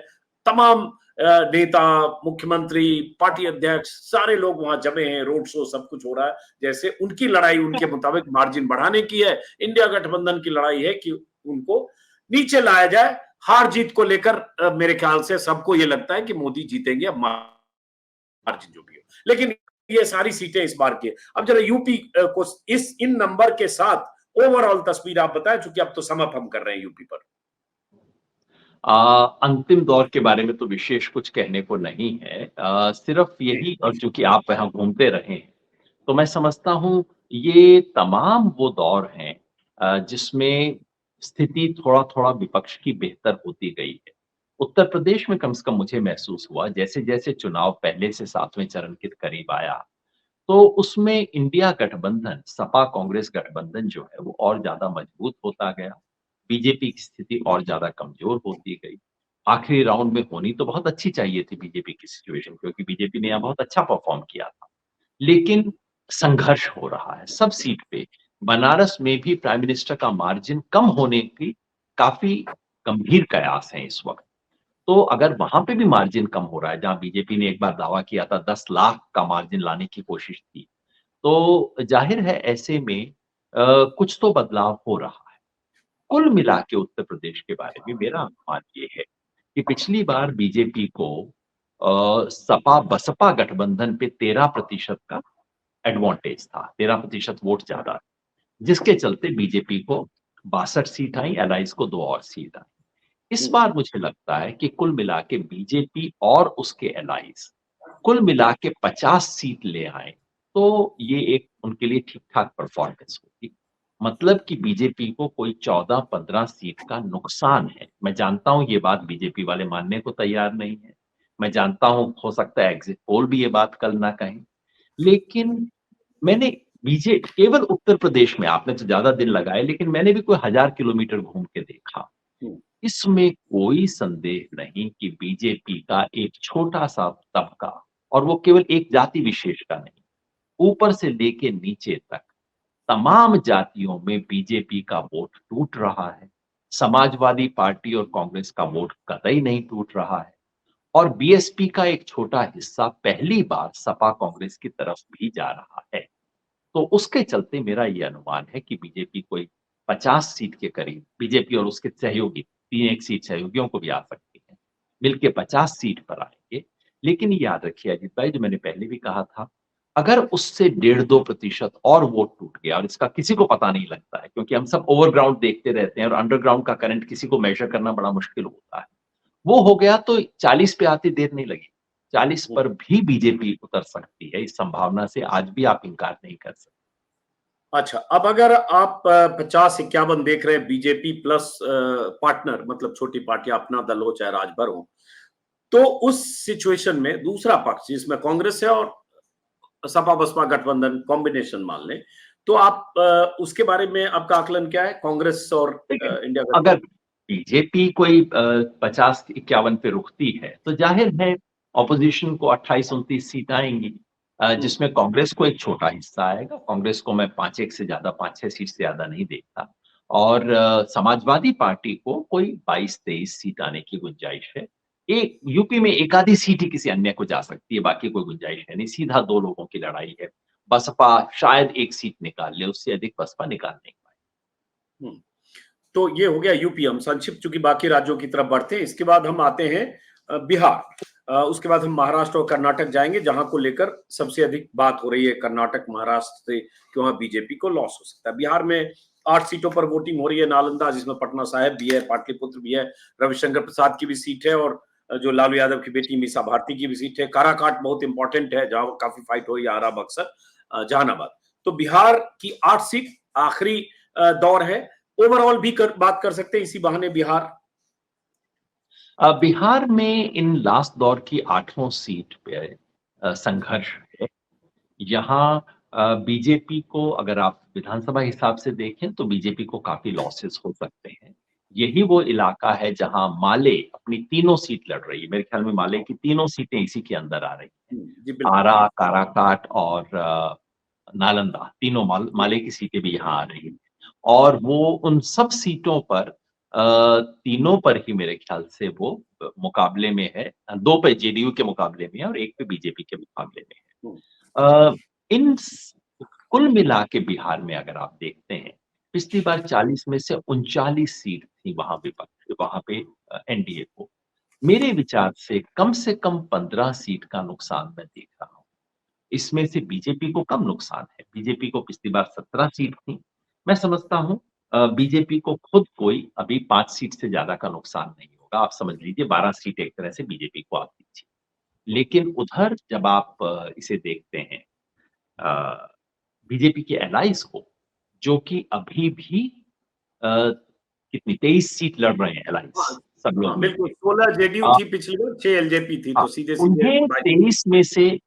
तमाम नेता, मुख्यमंत्री, पार्टी अध्यक्ष, सारे लोग वहां जमे हैं, रोड शो सब कुछ हो रहा है। जैसे उनकी लड़ाई उनके मुताबिक मार्जिन बढ़ाने की है। इंडिया गठबंधन की लड़ाई है कि उनको नीचे लाया जाए। हार जीत को लेकर मेरे ख्याल से सबको ये लगता है कि मोदी जीतेंगे, अब मार्जिन जो भी हो। लेकिन ये सारी सीटें इस बार की। अब जरा यूपी को इन नंबर के साथ ओवरऑल तस्वीर आप बताएं, क्योंकि अब तो समअप हम कर रहे हैं यूपी पर। अंतिम दौर के बारे में तो विशेष कुछ कहने को नहीं है। सिर्फ यही, और चूंकि आप यहाँ घूमते रहे हैं, तो मैं समझता हूँ ये तमाम वो दौर हैं जिसमें स्थिति थोड़ा-थोड़ा विपक्ष की बेहतर होती गई है। उत्तर प्रदेश में कम से कम मुझे महसूस हुआ जैसे-जैसे चुनाव पहले से 7वें चरण के करीब आया, तो उसमें इंडिया गठबंधन, सपा-कांग्रेस गठबंधन जो है वो और ज़्यादा मजबूत होता गया। बीजेपी की स्थिति और ज़्यादा कमज़ोर होती गई। आखिरी राउंड में होनी तो बहुत अच्छी चाहिए थी बीजेपी की सिचुएशन, क्योंकि बीजेपी ने यहाँ बहुत अच्छा परफ़ॉर्म किया था। लेकिन संघर्ष हो रहा है सब सीट पे। बनारस में भी प्राइम मिनिस्टर का मार्जिन कम होने की काफ़ी गंभीर कयास हैं इस वक़्त। तो अगर वहाँ पे भी मार्जिन कम हो रहा है, जहाँ बीजेपी ने एक बार दावा किया था 10 लाख का मार्जिन लाने की कोशिश थी, तो ज़ाहिर है ऐसे में कुछ तो बदलाव हो रहा है। कुल मिला के उत्तर प्रदेश के बारे में मेरा अनुमान ये है कि पिछली बार बीजेपी को सपा-बसपा गठबंधन पे 13% का एडवांटेज था, 13% वोट ज़्यादा, जिसके चलते बीजेपी को 62 सीट आई, एलाइज़ को 2 और सीट आई। इस बार मुझे लगता है कि कुल मिला के बीजेपी और उसके एलाइज़ कुल मिला के 50 सीट ले आएँ, तो ये एक उनके लिए ठीक-ठाक परफ़ॉर्मेंस होगी। मतलब कि बीजेपी को कोई 14-15 सीट का नुकसान है। मैं जानता हूँ ये बात बीजेपी वाले मानने को तैयार नहीं है। मैं जानता हूँ हो सकता है एग्ज़िट पोल भी ये बात कल ना कहें। लेकिन मैंने केवल उत्तर प्रदेश में, आपने तो ज़्यादा दिन लगाए, लेकिन मैंने भी कोई 1000 किलोमीटर घूम के देखा। इसमें कोई संदेह नहीं कि बीजेपी का एक छोटा-सा तबका, और वो केवल एक जाति विशेष का नहीं, ऊपर से लेके नीचे तक तमाम जातियों में बीजेपी का वोट टूट रहा है। समाजवादी पार्टी और कांग्रेस का वोट कतई नहीं टूट रहा है, और बीएसपी का एक छोटा हिस्सा पहली बार सपा कांग्रेस की तरफ भी जा रहा है। तो उसके चलते मेरा ये अनुमान है कि बीजेपी कोई 50 सीट के करीब, बीजेपी और उसके सहयोगी 3 सीट सहयोगियों को भी आ सकती है, मिलके 50 सीट पर आएंगे। लेकिन ये याद रखिए अजीत भाई, जो मैंने पहले भी कहा था, अगर उससे 1.5-2% और वोट टूट गया, और इसका किसी को पता नहीं लगता है क्योंकि हम सब ओवरग्राउंड देखते रहते हैं और अंडरग्राउंड का करंट किसी को मेजर करना बड़ा मुश्किल होता है, वो हो गया तो 40 पे आते देर नहीं लगी। 40 पर भी बीजेपी उतर सकती है, इस संभावना से आज भी आप इनकार नहीं कर सकते। अच्छा, अब अगर आप 50-51 देख रहे हैं बीजेपी प्लस पार्टनर, मतलब छोटी पार्टी अपना दल हो चाहे राजभर हो, तो उस सिचुएशन में दूसरा पक्ष जिसमें कांग्रेस है और सपा बसपा गठबंधन कॉम्बिनेशन मान लें, तो आप उसके बारे में आपका आकलन क्या है, कांग्रेस और देखिए, इंडिया अगर गठबंधन? बीजेपी कोई 50-51 पे रुकती है, तो जाहिर है ऑपोजिशन को 28-29 सीट आएँगी, जिसमें कांग्रेस को एक छोटा हिस्सा आएगा। कांग्रेस को मैं 5-1 से ज़्यादा, 5-6 सीट से ज़्यादा नहीं देखता, और समाजवादी पार्टी को कोई 22-23 सीट आने की गुंजाइश है। एक यूपी में एक आधी सीट ही किसी अन्य को जा सकती है, बाकी कोई गुंजाइश है नहीं, सीधा 2 लोगों की लड़ाई है। बसपा शायद 1 सीट निकाल ले, उससे अधिक बसपा निकाल नहीं पाएगी। हम्म, तो ये हो गया यूपी। हम संक्षिप्त चूंकि बाकी राज्यों की तरफ बढ़ते हैं, इसके बाद हम आते हैं बिहार। उसके बाद हम महाराष्ट्र और कर्नाटक जाएंगे, जहां को लेकर सबसे अधिक बात हो रही है, कर्नाटक महाराष्ट्र से कि वहां बीजेपी को लॉस हो सकता है। बिहार में 8 सीटों पर वोटिंग हो रही है, नालंदा जिसमें पटना साहिब भी है, पाटलिपुत्र भी है, रविशंकर प्रसाद की भी सीट है, और जो लालू यादव की बेटी मीसा भारती की भी सीट है। काराकाट बहुत इंपॉर्टेंट है, जहां काफी फाइट हो रही है, आरा, बक्सर, जहानाबाद। तो बिहार की 8 सीट आखिरी दौर है। ओवरऑल भी बात कर सकते हैं इसी बहाने बिहार। बिहार में इन लास्ट दौर की 8 सीट पे संघर्ष है। यहाँ बीजेपी को, अगर आप विधानसभा हिसाब से देखें, तो बीजेपी को काफी लॉसेस हो सकते हैं। यही वो इलाका है जहां माले अपनी तीनों सीट लड़ रही है। मेरे ख्याल में माले की तीनों सीटें इसी के अंदर आ रही हैं। जी बिल्कुल। आरा, काराकाट और नालंदा, तीनों माले की सीटें भी यहाँ आ रही हैं। और वो उन सब सीटों पर, तीनों पर ही मेरे ख्याल से वो मुकाबले में है। 2 पे जेडीयू के मुकाबले में है और 1 पे बीजेपी के मुकाबले में हम्म, है। इन कुल मिला के बिहार में अगर आप देखते हैं, पिछली बार 40 में से 39 सीट थी वहां विपक्ष, वहां पे एनडीए को। मेरे विचार से कम 15 सीट का नुकसान मैं देख रहा हूँ। इसमें से बीजेपी को कम नुकसान है। बीजेपी को पिछली बार 17 सीट थी। मैं समझता हूँ बीजेपी को खुद कोई अभी 5 सीट से ज़्यादा का नुकसान नहीं होगा। आप समझ लीजिए 12 सीट एक तरह से बीजेपी को आप दीजिए। लेकिन उधर जब आप इसे देखते हैं, बीजेपी के एलाइज़ को, जो कि अभी भी अ, कितनी 23 सीट लड़ रहे हैं एलाइज़, हाँ सब लोग हाँ, बिल्कुल। मिलके। 16 जेडीयू अ थी पिछली बार, 6 एलजेपी थी, हाँ, तो सीधे सीधे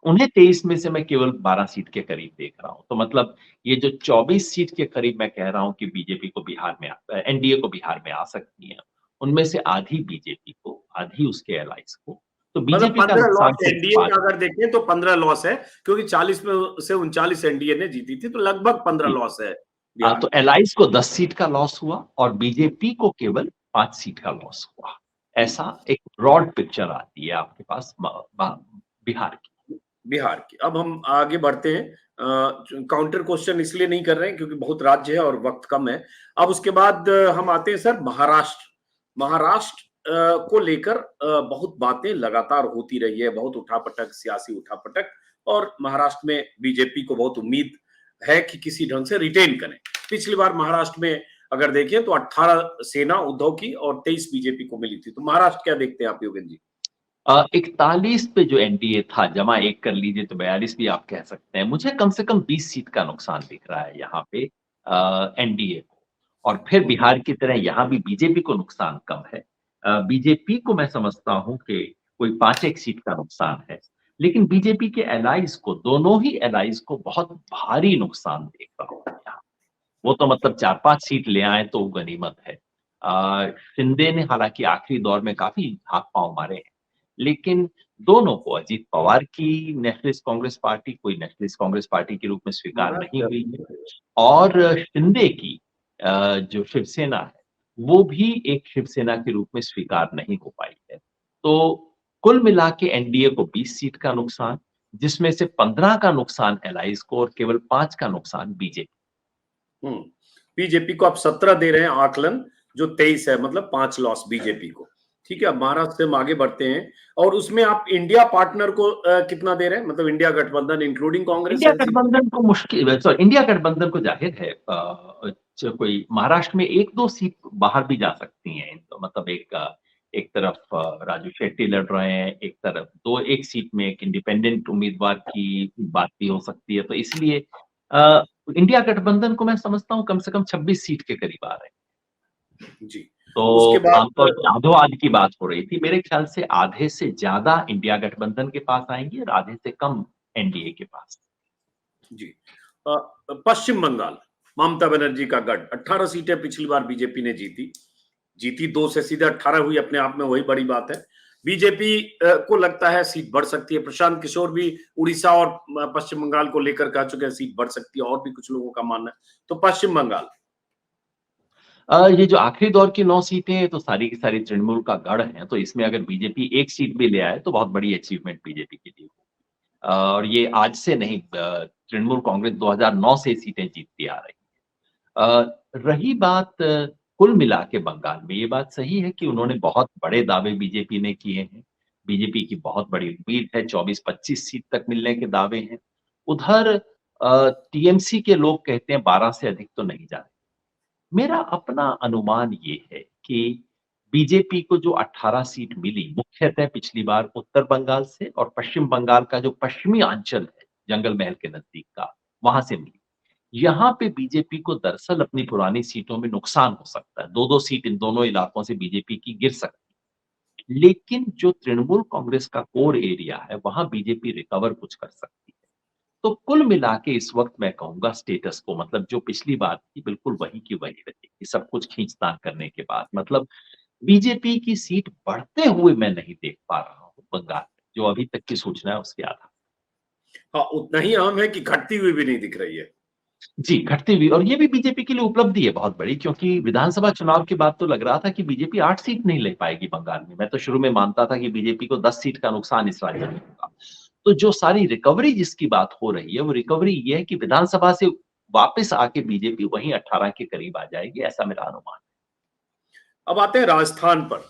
उन्हें 23 में से मैं केवल 12 सीट के करीब देख रहा हूँ। तो मतलब ये जो 24 सीट के करीब मैं कह रहा हूँ कि बीजेपी को बिहार में एनडीए को बिहार में आ सकती है, उनमें से आधी बीजेपी को, आधी उसके एलाइज को। तो मतलब बीजेपी का 15 नुकसान लॉस सिर्फ एनडीए 5। का अगर देखें तो 15 लॉस है, क्योंकि 40 में से 39 एनडीए ने जीती थी, तो लगभग 15 जी। लॉस है बिहार तो में। एलाइज को 10 सीट का लॉस हुआ और बीजेपी को केवल 5 सीट का लॉस हुआ। हम्म, ऐसा एक ब्रॉड पिक्चर आती है आपके पास बिहार की। बिहार की। अब हम आगे बढ़ते हैं। काउंटर क्वेश्चन इसलिए नहीं कर रहे हैं क्योंकि बहुत राज्य है और वक्त कम है। अब उसके बाद हम आते हैं सर महाराष्ट्र। महाराष्ट्र को लेकर बहुत बातें लगातार होती रही है, बहुत उठापटक, सियासी उठापटक, और महाराष्ट्र में बीजेपी को बहुत उम्मीद है कि किसी ढंग से रिटेन करें। पिछली बार महाराष्ट्र में अगर देखें तो 18 सेना उद्धव की और 23 बीजेपी को मिली थी। तो महाराष्ट्र क्या देखते हैं आप योगेंद्र जी? 41 पे जो एनडीए था, जमा 1 कर लीजिए तो 42 भी आप कह सकते हैं। मुझे कम से कम 20 सीट का नुकसान दिख रहा है यहाँ पे एनडीए को। और फिर बिहार की तरह यहाँ भी बीजेपी को नुकसान कम है। बीजेपी को मैं समझता हूँ कि कोई 5-1 सीट का नुकसान है। लेकिन बीजेपी के एलाइज को, दोनों ही एलाइज को बहुत भारी नुकसान देख रहा हूँ यहाँ। वो तो मतलब 4-5 सीट ले आए तो गनीमत है। शिंदे ने हालांकि आखिरी दौर में काफी हाथ पांव मारे हैं, लेकिन दोनों को, अजीत पवार की नेशनलिस्ट कांग्रेस पार्टी कोई नेशनलिस्ट कांग्रेस पार्टी के रूप में स्वीकार नहीं हुई है, और शिंदे की जो शिवसेना है वो भी एक शिवसेना के रूप में स्वीकार नहीं हो पाई है। तो कुल मिला के एनडीए को 20 सीट का नुकसान, जिसमें से 15 का नुकसान एलाइज को और केवल 5 का नुकसान बीजेपी। बीजेपी को आप 17 दे रहे हैं आकलन, जो 23 है, मतलब 5 लॉस बीजेपी को। ठीक है, अब महाराष्ट्र से हम आगे बढ़ते हैं, और उसमें आप इंडिया पार्टनर को कितना दे रहे हैं, मतलब इंडिया गठबंधन इंक्लूडिंग कांग्रेस? इंडिया गठबंधन को मुश्किल, सॉरी, इंडिया गठबंधन को जाहिर है कोई महाराष्ट्र में 1-2 सीट बाहर भी जा सकती हैं। तो मतलब एक तरफ राजू शेट्टी लड़ रहे हैं, एक तरफ एक सीट में एक इंडिपेंडेंट उम्मीदवार की बात भी हो सकती है। तो इसलिए इंडिया गठबंधन को मैं समझता हूँ कम से कम 26 सीट के करीब आ रहे हैं। जी। तो उसके बाद आमतौर पर आधो-आध की बात हो रही थी। मेरे ख्याल से आधे से ज्यादा इंडिया गठबंधन के पास आएंगी और आधे से कम एनडीए के पास। जी। पश्चिम बंगाल, ममता बनर्जी का गढ़, 18 सीटें पिछली बार बीजेपी ने जीती 2 से सीधे 18 हुई, अपने आप में वही बड़ी बात है। बीजेपी को लगता है सीट बढ़ सकती है। प्रशांत किशोर भी उड़ीसा और पश्चिम बंगाल को लेकर कह चुके हैं सीट बढ़ सकती है, और भी कुछ लोगों का मानना है। तो पश्चिम बंगाल, ये जो आखिरी दौर की 9 सीटें हैं तो सारी की सारी तृणमूल का गढ़ है, तो इसमें अगर बीजेपी 1 सीट भी ले आए तो बहुत बड़ी अचीवमेंट बीजेपी के लिए होगी। और ये आज से नहीं, तृणमूल कांग्रेस 2009 से सीटें जीतती आ रही है। रही बात कुल मिला के बंगाल में, ये बात सही है कि उन्होंने बहुत बड़े दावे बीजेपी ने किए हैं। बीजेपी की बहुत बड़ी उम्मीद है, 24-25 सीट तक मिलने के दावे हैं। उधर टीएमसी के लोग कहते हैं 12 से अधिक तो नहीं जाने। मेरा अपना अनुमान ये है कि बीजेपी को जो 18 सीट मिली, मुख्यतः पिछली बार उत्तर बंगाल से और पश्चिम बंगाल का जो पश्चिमी अंचल है, जंगल महल के नजदीक का, वहां से मिली। यहाँ पे बीजेपी को दरअसल अपनी पुरानी सीटों में नुकसान हो सकता है। 2-2 सीट इन दोनों इलाकों से बीजेपी की गिर सकती है। लेकिन जो तृणमूल कांग्रेस का कोर एरिया है, वहां बीजेपी रिकवर कुछ कर सकती है। तो कुल मिला के इस वक्त मैं कहूँगा स्टेटस को, मतलब जो पिछली बार थी बिल्कुल वही की वही रहेगी, सब कुछ खींचतान करने के बाद। मतलब बीजेपी की सीट बढ़ते हुए मैं नहीं देख पा रहा हूँ बंगाल में, जो अभी तक की सूचना है उसके आधार। हाँ, उतना ही अहम है कि घटती हुई भी नहीं दिख रही है। जी, घटती हुई, और ये भी बीजेपी के लिए उपलब्धि है बहुत बड़ी, क्योंकि विधानसभा चुनाव के बाद तो लग रहा था कि बीजेपी 8 सीट नहीं ले पाएगी बंगाल में। मैं तो शुरू में मानता था कि बीजेपी को 10 सीट का नुकसान इस राज्य में होगा। तो जो सारी रिकवरी जिसकी बात हो रही है, वो रिकवरी ये है कि विधानसभा से वापस आके बीजेपी वहीं 18 के करीब आ जाएगी, ऐसा मेरा अनुमान। अब आते हैं राजस्थान पर।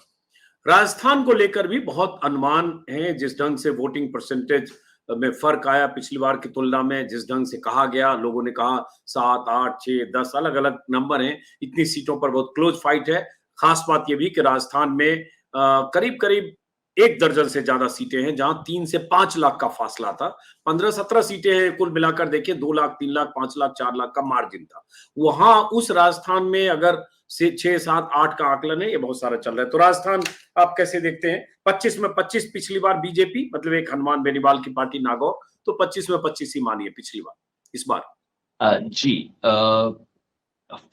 राजस्थान को लेकर भी बहुत अनुमान है। जिस ढंग से वोटिंग परसेंटेज में फर्क आया पिछली बार की तुलना में, जिस ढंग से कहा गया, लोगों ने कहा 7, 8, 6, 10 अलग अलग नंबर हैं, इतनी सीटों पर बहुत क्लोज फाइट है। खास बात यह भी कि राजस्थान में करीब करीब 1 दर्जन से ज्यादा सीटें हैं, जहां 3 से 5 लाख का फासला था। 15-17 सीटें हैं कुल मिलाकर, देखिए 2 लाख, 3 लाख, 5 लाख, 4 लाख का मार्जिन था। वहां उस राजस्थान में अगर से 6, 7, 8 का आकलन है, ये बहुत सारा चल रहा है। तो राजस्थान आप कैसे देखते हैं? 25 में 25 पिछली बार बीजेपी, मतलब एक हनुमान बेनीवाल की पार्टी नागौर, तो 25 में 25 ही मानिए पिछली बार। इस बार जी,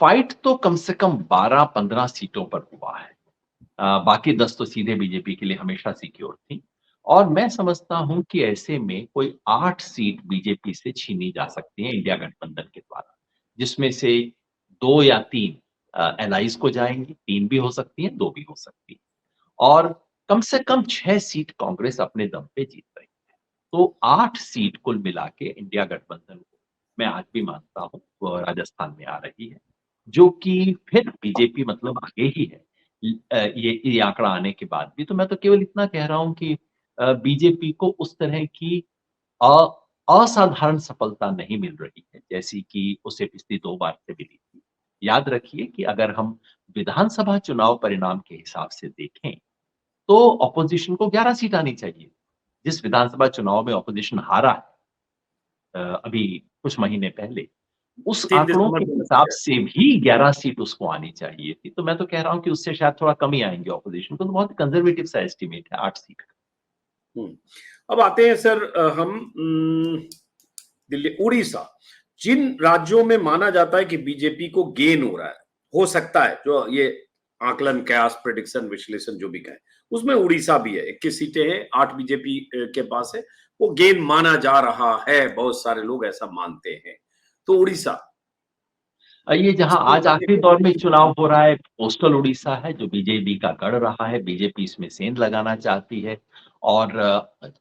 फाइट तो कम से कम 12-15 सीटों पर हुआ है। बाकी 10 तो सीधे बीजेपी के लिए हमेशा सिक्योर थी, और मैं समझता हूं कि ऐसे में कोई 8 सीट बीजेपी से छीनी जा सकती है इंडिया गठबंधन के द्वारा, जिसमें से 2 या 3 एलाइज को जाएंगी, 3 भी हो सकती है, 2 भी हो सकती है, और कम से कम 6 सीट कांग्रेस अपने दम पे जीत रही है। तो 8 सीट कुल मिला के इंडिया गठबंधन को मैं आज भी मानता हूं वो राजस्थान में आ रही है, जो कि फिर बीजेपी मतलब आगे ही है। ये आंकड़ा आने के बाद भी। तो मैं तो केवल इतना कह रहा हूं कि बीजेपी को उस तरह की अ असाधारण सफलता नहीं मिल रही है, जैसी कि उसे पिछली 2 बार से मिली थी। याद रखिए कि अगर हम विधानसभा चुनाव परिणाम के हिसाब से देखें, तो ऑपोजिशन को 11 सीट आनी चाहिए। जिस विधानसभा चुनाव में ऑपोजिशन हारा है अभी कुछ महीने पहले, उस 3 आंकड़ों दिसंबर के 2006। हिसाब से भी 11 सीट उसको आनी चाहिए थी। तो मैं तो कह रहा हूँ कि उससे शायद थोड़ा कम ही आएँगे ऑपोजिशन को, तो बहुत कंजर्वेटिव सा एस्टीमेट है 8 सीट का। अब आते हैं सर, हम दिल्ली, उड़ीसा, जिन राज्यों में माना जाता है कि बीजेपी को गेन हो रहा है, हो सकता है, जो ये आकलन, कयास, प्रेडिक्शन, विश्लेषण जो भी कहें, उसमें उड़ीसा भी है। 21 सीटें हैं, 8 बीजेपी के पास है। वो गेन माना जा रहा है, बहुत सारे लोग ऐसा मानते हैं। तो उड़ीसा ये जहां इसको आज आखिरी दौर में चुनाव हो रहा है, कोस्टल उड़ीसा है जो बीजेपी का गढ़ रहा है। बीजेपी इसमें सेंध लगाना चाहती है और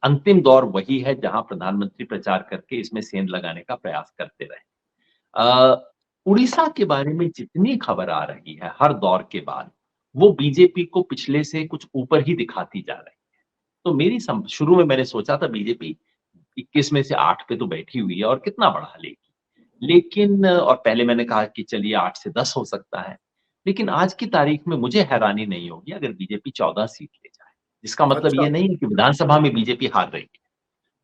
अंतिम दौर वही है जहां प्रधानमंत्री प्रचार करके इसमें सेंध लगाने का प्रयास करते रहे। अ, उड़ीसा के बारे में जितनी खबर आ रही है हर दौर के बाद, वो बीजेपी को पिछले से कुछ ऊपर ही दिखाती जा रही है। तो मेरी शुरू में मैंने सोचा था बीजेपी 21 में से 8 पे तो बैठी हुई है और कितना बढ़ा लेगी। लेकिन और पहले मैंने कहा कि चलिए 8 से 10 हो सकता है। लेकिन आज की तारीख में मुझे हैरानी नहीं होगी अगर बीजेपी 14 सीट ले जाए। जिसका मतलब अच्छा, ये नहीं है कि विधानसभा में बीजेपी हार रही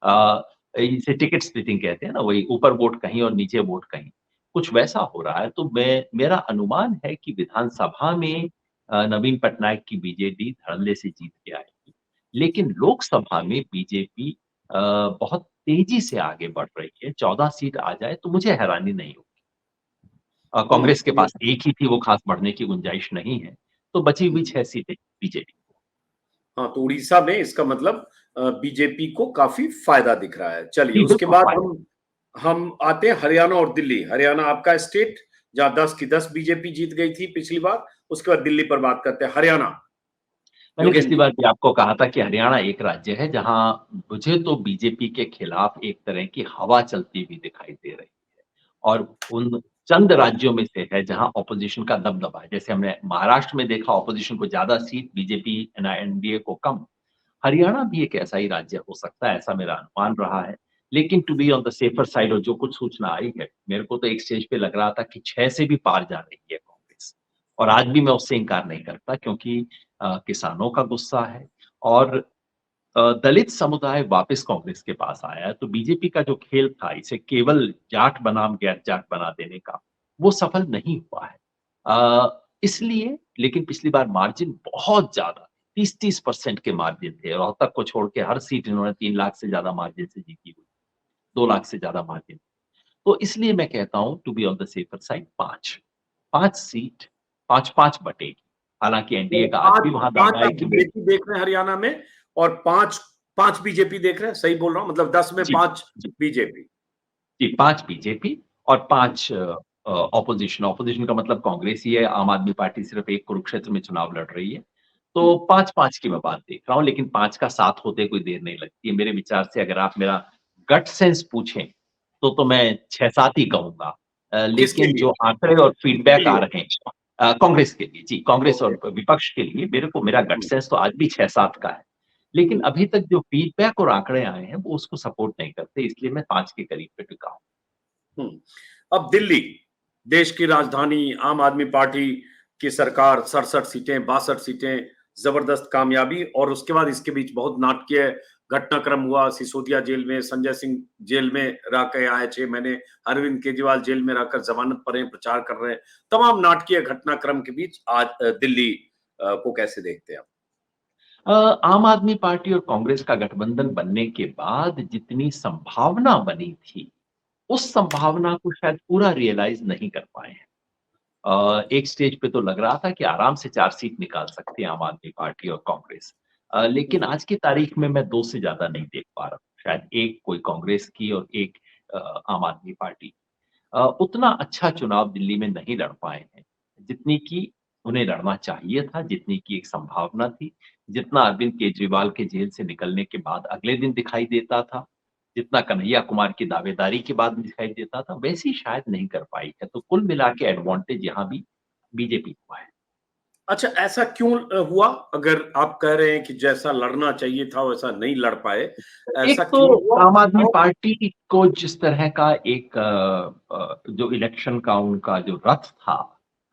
है। इसे टिकट स्प्लिटिंग कहते हैं ना, वही ऊपर वोट कहीं और नीचे वोट कहीं। कुछ वैसा हो रहा है, तो मेरा अनुमान है कि विधानसभा में नवीन पटनायक की बीजेडी धड़ल्ले से जीत के आएगी। लेकिन लोकसभा में बीजेपी बहुत तेजी से आगे बढ़ रही है। 14 सीट आ जाए तो मुझे हैरानी नहीं होगी। कांग्रेस के ये पास 1 ही थी, वो खास बढ़ने की गुंजाइश नहीं है। तो बची हुई 6 सीटें बीजेपी को। हाँ, तो उड़ीसा में इसका मतलब बीजेपी को काफ़ी फ़ायदा दिख रहा है। चलिए, जी, उसके बिल्कुल बाद फायदा। हम आते हैं हरियाणा और दिल्ली। हरियाणा आपका स्टेट, जहाँ 10 की 10 बीजेपी जीत गई थी पिछली बार। उसके बाद दिल्ली पर बात करते हैं। हरियाणा, मैंने योगेन पिछली जी। बार भी आपको कहा था कि हरियाणा एक राज्य है जहाँ मुझे तो बीजेपी के खिलाफ एक तरह की हवा चलती हुई दिखाई दे रही है। और उन चंद राज्यों में से है जहाँ ऑपोज़िशन का दबदबा है। जैसे हमने महाराष्ट्र में देखा ऑपोज़िशन को ज़्यादा सीट, बीजेपी एनडीए को कम। हरियाणा भी एक ऐसा ही राज्य हो सकता है, ऐसा मेरा अनुमान रहा है। लेकिन to be on the safer side और जो कुछ सूचना आई है, मेरे को तो एक स्टेज पे लग रहा था कि 6 से भी पार जा रही है कांग्रेस। और आज भी मैं उससे इनकार नहीं करता क्योंकि किसानों का गुस्सा है और दलित समुदाय वापस कांग्रेस के पास आया है। तो बीजेपी का जो खेल था, इसे केवल जाट बनाम गैर जाट बना देने का, वो सफल नहीं हुआ है। इसलिए लेकिन पिछली बार मार्जिन बहुत ज़्यादा 30-30% के मार्जिन थे। रोहतक को छोड़ के हर सीट इन्होंने 3 लाख से ज़्यादा मार्जिन से जीती हुई, 2 लाख से ज़्यादा मार्जिन। तो इसलिए मैं कहता हूँ to be on the safer side 5 seat 5-5 बटेगी। हालाँकि तो एनडीए का आज 5 भी वहाँ 5 दावा है आप कि वो बीजेपी देख रहे हैं हरियाणा में और 5 बीजेपी देख रहे हैं, सही बोल रहा हूँ? मतलब 10 में जी, 5 जी। बीजेपी। जी, 5 बीजेपी और 5 ऑपोज़िशन। ऑपोज़िशन का मतलब कांग्रेस ही है, आम आदमी पार्टी सिर्फ़ एक कुरुक्षेत्र में चुनाव लड़ रही है। हुँ। तो 5-5 की मैं बात देख रहा हूँ, लेकिन 5 का 7 होते कोई देर नहीं लगती है। मेरे विचार से अगर आप मेरा गट सेंस पूछें, तो मैं 6-7 ही कहूँगा। किसके लेकिन लिए? जो आंकड़े और किसके फीडबैक आ लिए? रहे हैं कांग्रेस के लिए जी, कांग्रेस ओके। और विपक्ष के लिए मेरा गट हुँ, सेंस तो आज भी 6-7 का है। लेकिन हुँ, अभी तक जो फीडबैक और आंकड़े आए हैं, वो उसको सपोर्ट नहीं करते, इसलिए मैं 5 के करीब पे टिका हूँ। हुँ। अब दिल्ली, देश की राजधानी, आम आदमी पार्टी की सरकार, 67 सीटें, 62 सीटें, ज़बरदस्त कामयाबी और उसके बाद इसके बीच बहुत नाटकीय घटनाक्रम हुआ। सिसोदिया जेल में, संजय सिंह जेल में रह के आए 6 महीने, अरविंद केजरीवाल जेल में रहकर ज़मानत पर हैं, प्रचार कर रहे हैं। तमाम नाटकीय घटनाक्रम के बीच आज दिल्ली को कैसे देखते हैं आप? अ, आम आदमी पार्टी और कांग्रेस का गठबंधन बनने के बाद जितनी संभावना बनी थी, उस संभावना को शायद पूरा रियलाइज़ नहीं कर पाए हैं। एक स्टेज पे तो लग रहा था कि आराम से 4 सीट निकाल सकती है आम आदमी पार्टी और कांग्रेस। लेकिन हुँ, आज की तारीख में मैं 2 से ज़्यादा नहीं देख पा रहा हूँ। शायद 1 कोई कांग्रेस की और 1 आम आदमी पार्टी। उतना अच्छा चुनाव दिल्ली में नहीं लड़ पाए हैं, जितनी कि उन्हें लड़ना चाहिए था, जितनी की एक संभावना थी, जितना अरविंद केजरीवाल के जेल से निकलने के बाद अगले दिन दिखाई देता था, जितना कन्हैया कुमार की दावेदारी के बाद दिखाई देता था, वैसी शायद नहीं कर पाई है। तो कुल मिला के एडवांटेज यहाँ भी बीजेपी को है। अच्छा, ऐसा क्यों हुआ? अगर आप कह रहे हैं कि जैसा लड़ना चाहिए था वैसा नहीं लड़ पाए, एक ऐसा तो क्यों हुआ? आम आदमी पार्टी को जिस तरह का एक जो इलेक्शन का उनका जो रथ था,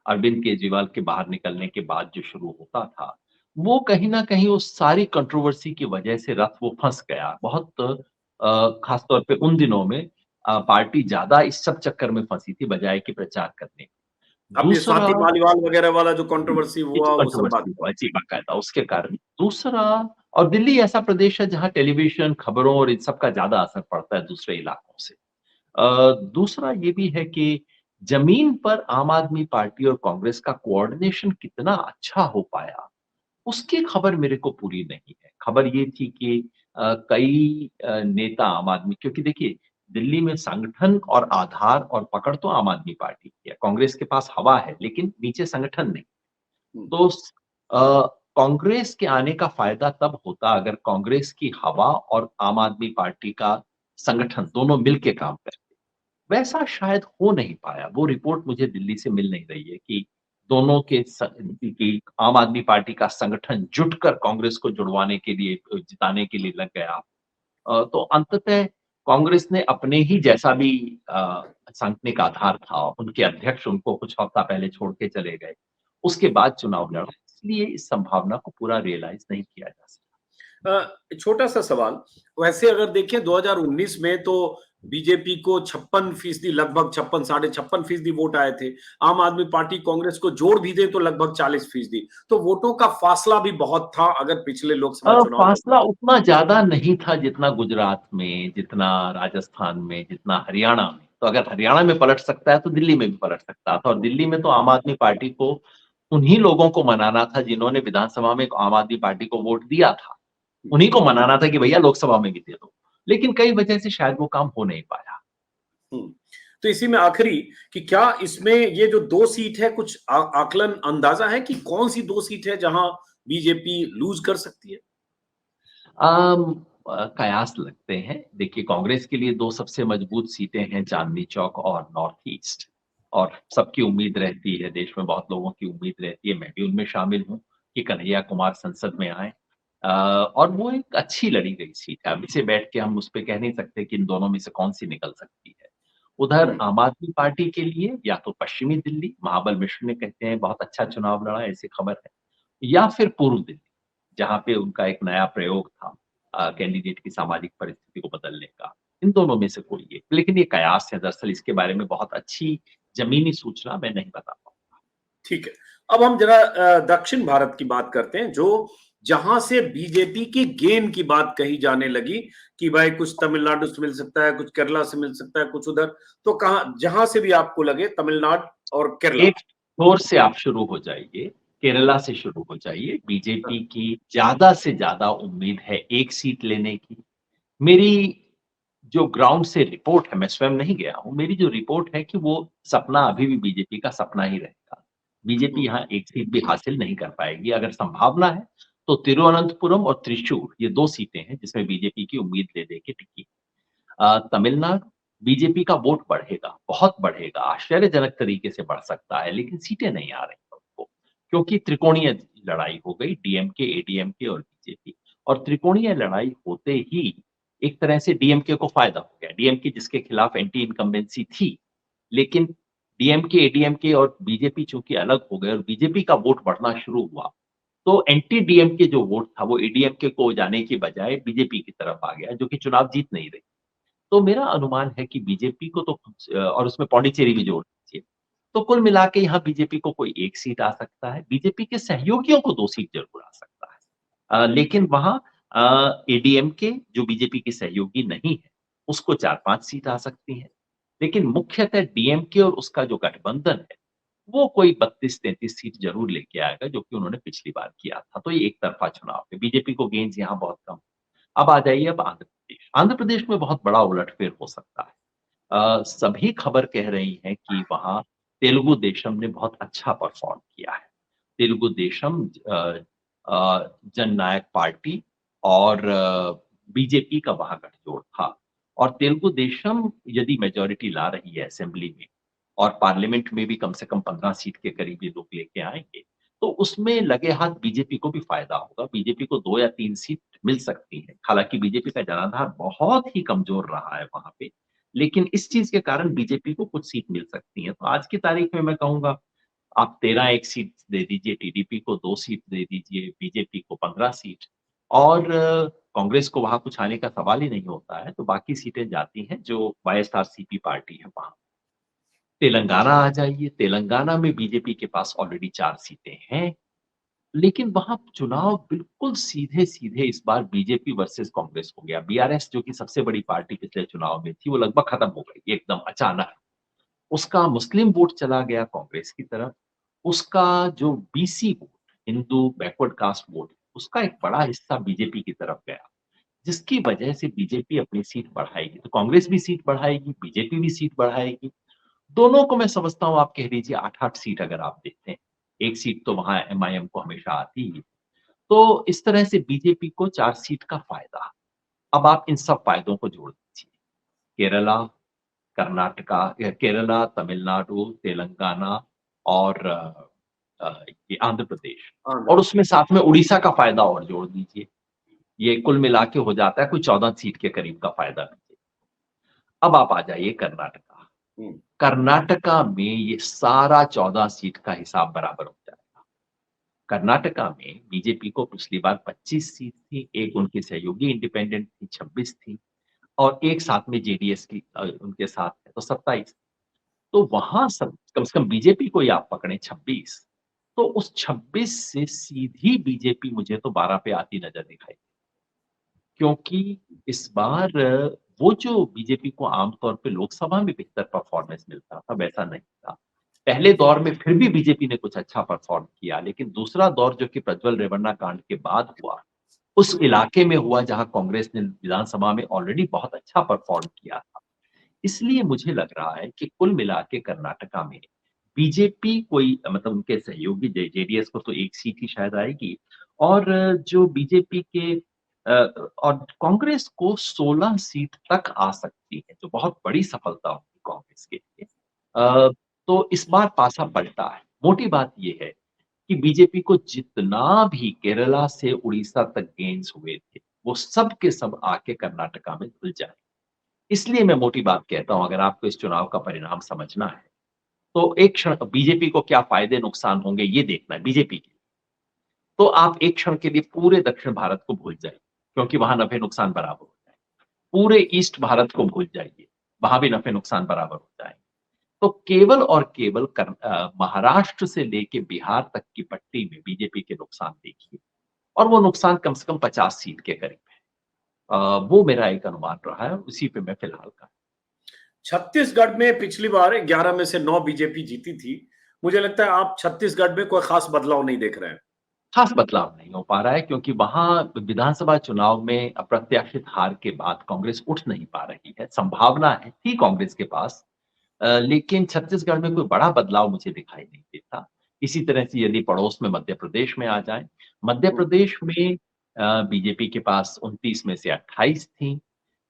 अरविंद केजरीवाल के बाहर निकलने के बाद जो शुरू होता था, वो कहीं न कहीं उस सारी कंट्रोवर्सी की वजह से रथ वो फँस गया। बहुत ख़ास तौर पे उन दिनों में पार्टी ज़्यादा इस सब चक्कर में फँसी थी बजाए कि प्रचार करने में। अब ये दूसरा स्वाति मालीवाल वगैरह वाला जो कंट्रोवर्सी ये जो हुआ, वो सब बात कंट्रोवर्सी हुआ जी, बाकायदा उसके कारण। दूसरा और दिल्ली ऐसा प्रदेश है जहाँ टेलीविज़न, खबरों और इन सब का ज़्यादा असर पड़ता है दूसरे इलाकों से। दूसरा ये भी है कि जमीन पर आम आदमी पार्टी और कांग्रेस का कोऑर्डिनेशन कितना अच्छा हो पाया, उसकी खबर मेरे को पूरी नहीं है। खबर ये थी कि कई नेता आम आदमी, क्योंकि देखिए दिल्ली में संगठन और आधार और पकड़ तो आम आदमी पार्टी की है। कांग्रेस के पास हवा है, लेकिन नीचे संगठन नहीं। हम्म, तो कांग्रेस के आने का फ़ायदा तब होता अगर कांग्रेस की हवा और आम आदमी पार्टी का संगठन दोनों मिल के काम करते। वैसा शायद हो नहीं पाया। वो रिपोर्ट मुझे दिल्ली से मिल नहीं रही है कि दोनों के कि आम आदमी पार्टी का संगठन जुटकर कांग्रेस को जुड़वाने के लिए जिताने के लिए लग गया। तो अंततः कांग्रेस ने अपने ही जैसा भी सांगठनिक आधार था, उनके अध्यक्ष उनको कुछ हफ्ता पहले छोड़ के चले गए। उसके बाद चुनाव लड़ा, इसलिए इस संभावना को पूरा रियलाइज़ नहीं किया जा सका। छोटा सा सवाल, वैसे अगर देखें 2019 में तो बीजेपी को 56% लगभग 56 साढ़े 56% वोट आए थे। आम आदमी पार्टी कांग्रेस को जोड़ भी दे तो लगभग 40%। तो वोटों का फासला भी बहुत था अगर पिछले लोकसभा चुनाव को। फासला उतना ज़्यादा नहीं था जितना गुजरात में, जितना राजस्थान में, जितना हरियाणा में। तो अगर हरियाणा में पलट सकता है, तो दिल्ली में भी पलट सकता था और दिल्ली में तो आम आदमी पार्टी को उन्हीं लोगों को मनाना था जिन्होंने विधानसभा में आम आदमी पार्टी को वोट दिया था। उन्हीं को मनाना था कि भैया लोकसभा में भी दे दो। लेकिन कई वजह से शायद वो काम हो नहीं पाया। हम्म, तो इसी में आखिरी कि क्या इसमें ये जो 2 सीट है कुछ आकलन अंदाजा है कि कौन सी 2 सीट है जहां बीजेपी लूज कर सकती है? कयास लगते हैं। देखिए कांग्रेस के लिए 2 सबसे मजबूत सीटें हैं चांदनी चौक और नॉर्थ ईस्ट और सबकी उम्मीद रहती है, देश में बहुत लोगों की उम्मीद रहती है, मैं भी उनमें शामिल हूँ कि कन्हैया कुमार संसद में आएँ। और वो एक अच्छी लड़ी गई सीट है। अब इसे बैठ के हम उस पे कह नहीं सकते कि इन दोनों में से कौन-सी निकल सकती है। उधर हम्म, आम आदमी पार्टी के लिए या तो पश्चिमी दिल्ली, महाबल मिश्र ने कहते हैं बहुत अच्छा चुनाव लड़ा, ऐसी खबर है, या फिर पूर्व दिल्ली। जहाँ पे उनका एक नया प्रयोग था कैंडिडेट की सामाजिक परिस्थिति को बदलने का। इन दोनों में से कोई एक। लेकिन ये कयास है, दरअसल इसके बारे में बहुत अच्छी ज़मीनी सूचना मैं नहीं बता पाऊँगा। ठीक है। अब हम जरा दक्षिण भारत की बात करते हैं, जो जहां से बीजेपी की गेन की बात कही जाने लगी कि भाई कुछ तमिलनाडु से मिल सकता है, कुछ केरला से मिल सकता है, कुछ उधर। तो कहा जहां से भी आपको लगे, तमिलनाडु और केरला। एक फ्लोर से आप शुरू हो जाइए, केरला से शुरू हो जाइए। बीजेपी की ज़्यादा से ज़्यादा उम्मीद है 1 सीट लेने की। मेरी जो ग्राउंड से रिपोर्ट है, मैं स्वयं नहीं गया हूँ, मेरी जो रिपोर्ट है कि वो सपना अभी भी बीजेपी का सपना ही रहेगा। बीजेपी हम्म, यहाँ 1 सीट भी हासिल नहीं कर पाएगी। अगर संभावना है, तो तिरुवनंतपुरम और त्रिशूर ये 2 सीटें हैं जिसमें बीजेपी की उम्मीद ले-दे के टिकी। तमिलनाडु बीजेपी का वोट बढ़ेगा, बहुत बढ़ेगा, आश्चर्यजनक तरीके से बढ़ सकता है, लेकिन सीटें नहीं आ रही हैं उनको, क्योंकि त्रिकोणीय लड़ाई हो गई, डीएमके, एडीएमके और बीजेपी। और त्रिकोणीय लड़ाई होते ही एक तरह से डीएमके को फ़ायदा हो गया। डीएमके जिसके खिलाफ एंटी इनकम्बेंसी थी, लेकिन डीएमके, एडीएमके और बीजेपी चूँकि अलग हो गए और बीजेपी का वोट बढ़ना शुरू हुआ, तो एंटी डीएमके जो वोट था, वो एडीएमके को जाने की बजाय बीजेपी की तरफ आ गया, जो कि चुनाव जीत नहीं रही। तो मेरा अनुमान है कि बीजेपी को तो और उसमें पौंडीचेरी भी जोड़ दीजिए। तो कुल मिला के यहाँ बीजेपी को कोई 1 सीट आ सकता है। बीजेपी के सहयोगियों को 2 सीट ज़रूर आ सकता है। लेकिन वहाँ एडीएमके जो बीजेपी की सहयोगी नहीं है, उसको 4-5 सीट आ सकती हैं। लेकिन मुख्यतः डीएमके और उसका जो गठबंधन है, वो कोई 32-33 सीट ज़रूर लेके आएगा, जो कि उन्होंने पिछली बार किया था। तो ये एक तरफ़ा चुनाव है। बीजेपी को गेंस यहाँ बहुत कम। अब आ जाइए अब आंध्र प्रदेश। आंध्र प्रदेश में बहुत बड़ा उलटफेर हो सकता है। सभी खबर कह रही हैं कि वहाँ तेलुगु देशम ने बहुत अच्छा परफ़ॉर्म किया है। तेलुगु देशम जननायक पार्टी और बीजेपी का वहाँ गठजोड़ था और तेलुगु देशम यदि मेजॉरिटी ला रही है असेंबली में और पार्लियामेंट में भी कम से कम 15 सीट के करीब ये लोग लेके आएँगे, तो उसमें लगे हाथ बीजेपी को भी फ़ायदा होगा। बीजेपी को 2 या 3 सीट मिल सकती हैं। हालाँकि बीजेपी का जनाधार बहुत ही कमज़ोर रहा है वहाँ पे, लेकिन इस चीज़ के कारण बीजेपी को कुछ सीट मिल सकती हैं। तो आज की तारीख में मैं कहूँगा आप 13 एक सीट दे दीजिए, टीडीपी को 2 सीट दे दीजिए, बीजेपी को 15 सीट और कांग्रेस को वहाँ कुछ आने का सवाल ही नहीं होता है, तो बाकी सीटें जाती हैं जो वाईएसआरसीपी पार्टी है वहाँ। तेलंगाना आ जाइए, तेलंगाना में बीजेपी के पास ऑलरेडी 4 सीटें हैं, लेकिन वहाँ चुनाव बिल्कुल सीधे-सीधे इस बार बीजेपी वर्सेस कांग्रेस हो गया। बीआरएस जो कि सबसे बड़ी पार्टी पिछले चुनाव में थी, वो लगभग खत्म हो गई एकदम अचानक। उसका मुस्लिम वोट चला गया कांग्रेस की तरफ, उसका जो BC vote, Hindu backward caste vote, उसका एक बड़ा हिस्सा बीजेपी की तरफ गया, जिसकी वजह से बीजेपी अपनी सीट बढ़ाएगी। तो कांग्रेस भी सीट बढ़ाएगी, बीजेपी भी सीट बढ़ाएगी। दोनों को मैं समझता हूँ आप कह लीजिए 8-8 सीट अगर आप देखते हैं, 1 सीट तो वहाँ एमआईएम को हमेशा आती ही है। तो इस तरह से बीजेपी को 4 सीट का फ़ायदा। अब आप इन सब फ़ायदों को जोड़ दीजिए। केरला, कर्नाटका केरला, तमिलनाडु, तेलंगाना और ये आंध्र प्रदेश आंध्र और उसमें प्रदेश। साथ में उड़ीसा का फ़ायदा और जोड़ दीजिए। ये कुल मिला के हो जाता है कोई 14 सीट के करीब का फ़ायदा। अब आप आ जाइए कर्नाटका। हम्म, कर्नाटका में ये सारा 14 सीट का हिसाब बराबर हो जाएगा। कर्नाटका में बीजेपी को पिछली बार 25 सीट थी, एक उनकी सहयोगी इंडिपेंडेंट थी 26 थी और एक साथ में जेडीएस की उनके साथ है तो 27। तो वहाँ सब कम से कम बीजेपी को ही आप पकड़ें 26, तो उस 26 से सीधी बीजेपी मुझे तो 12 पे आती नज़र दिखाई। क्योंकि इस बार वो जो बीजेपी को आम तौर पे लोकसभा में बेहतर परफॉर्मेंस मिलता था, वैसा नहीं था। पहले दौर में फिर भी बीजेपी ने कुछ अच्छा परफॉर्म किया, लेकिन दूसरा दौर जो कि प्रज्वल रेवन्ना कांड के बाद हुआ, उस इलाके में हुआ जहाँ कांग्रेस ने विधानसभा में ऑलरेडी बहुत अच्छा परफॉर्म किया था। इसलिए मुझे लग रहा है कि कुल मिला के कर्नाटका में बीजेपी कोई मतलब उनके सहयोगी जेडीएस को तो 1 सीट ही शायद आएगी और जो बीजेपी के और कांग्रेस को 16 सीट तक आ सकती है, जो बहुत बड़ी सफलता होगी कांग्रेस के लिए। तो इस बार पासा पलटा है। मोटी बात ये है कि बीजेपी को जितना भी केरला से उड़ीसा तक गेन्स हुए थे, वो सब के सब आके कर्नाटका में धुल जाएँ। इसलिए मैं मोटी बात कहता हूँ, अगर आपको इस चुनाव का परिणाम समझना है, तो एक क्षण बीजेपी को क्या फ़ायदे नुकसान होंगे ये देखना है बीजेपी के। तो आप एक क्षण के लिए पूरे दक्षिण भारत को भूल जाइए, क्योंकि वहाँ नफ़े नुकसान बराबर हो जाएँ। पूरे ईस्ट भारत को भूल जाइए, वहाँ भी नफ़े नुकसान बराबर हो जाएँ। तो केवल और केवल महाराष्ट्र से लेके बिहार तक की पट्टी में बीजेपी के नुकसान देखिए और वो नुकसान कम से कम 50 सीट के करीब है। वो मेरा एक अनुमान रहा है, उसी पे मैं फिलहाल का छत्तीसगढ़ में पिछली बार 11 में से 9 बीजेपी जीती थी। मुझे लगता है आप छत्तीसगढ़ में कोई खास बदलाव नहीं देख रहे हैं। खास बदलाव नहीं हो पा रहा है क्योंकि वहाँ विधानसभा चुनाव में अप्रत्याशित हार के बाद कांग्रेस उठ नहीं पा रही है। संभावना है थी कांग्रेस के पास लेकिन छत्तीसगढ़ में कोई बड़ा बदलाव मुझे दिखाई नहीं देता। इसी तरह से यदि पड़ोस में मध्य प्रदेश में आ जाएँ, मध्य हुँ, प्रदेश में बीजेपी के पास 29 में से 28 थी।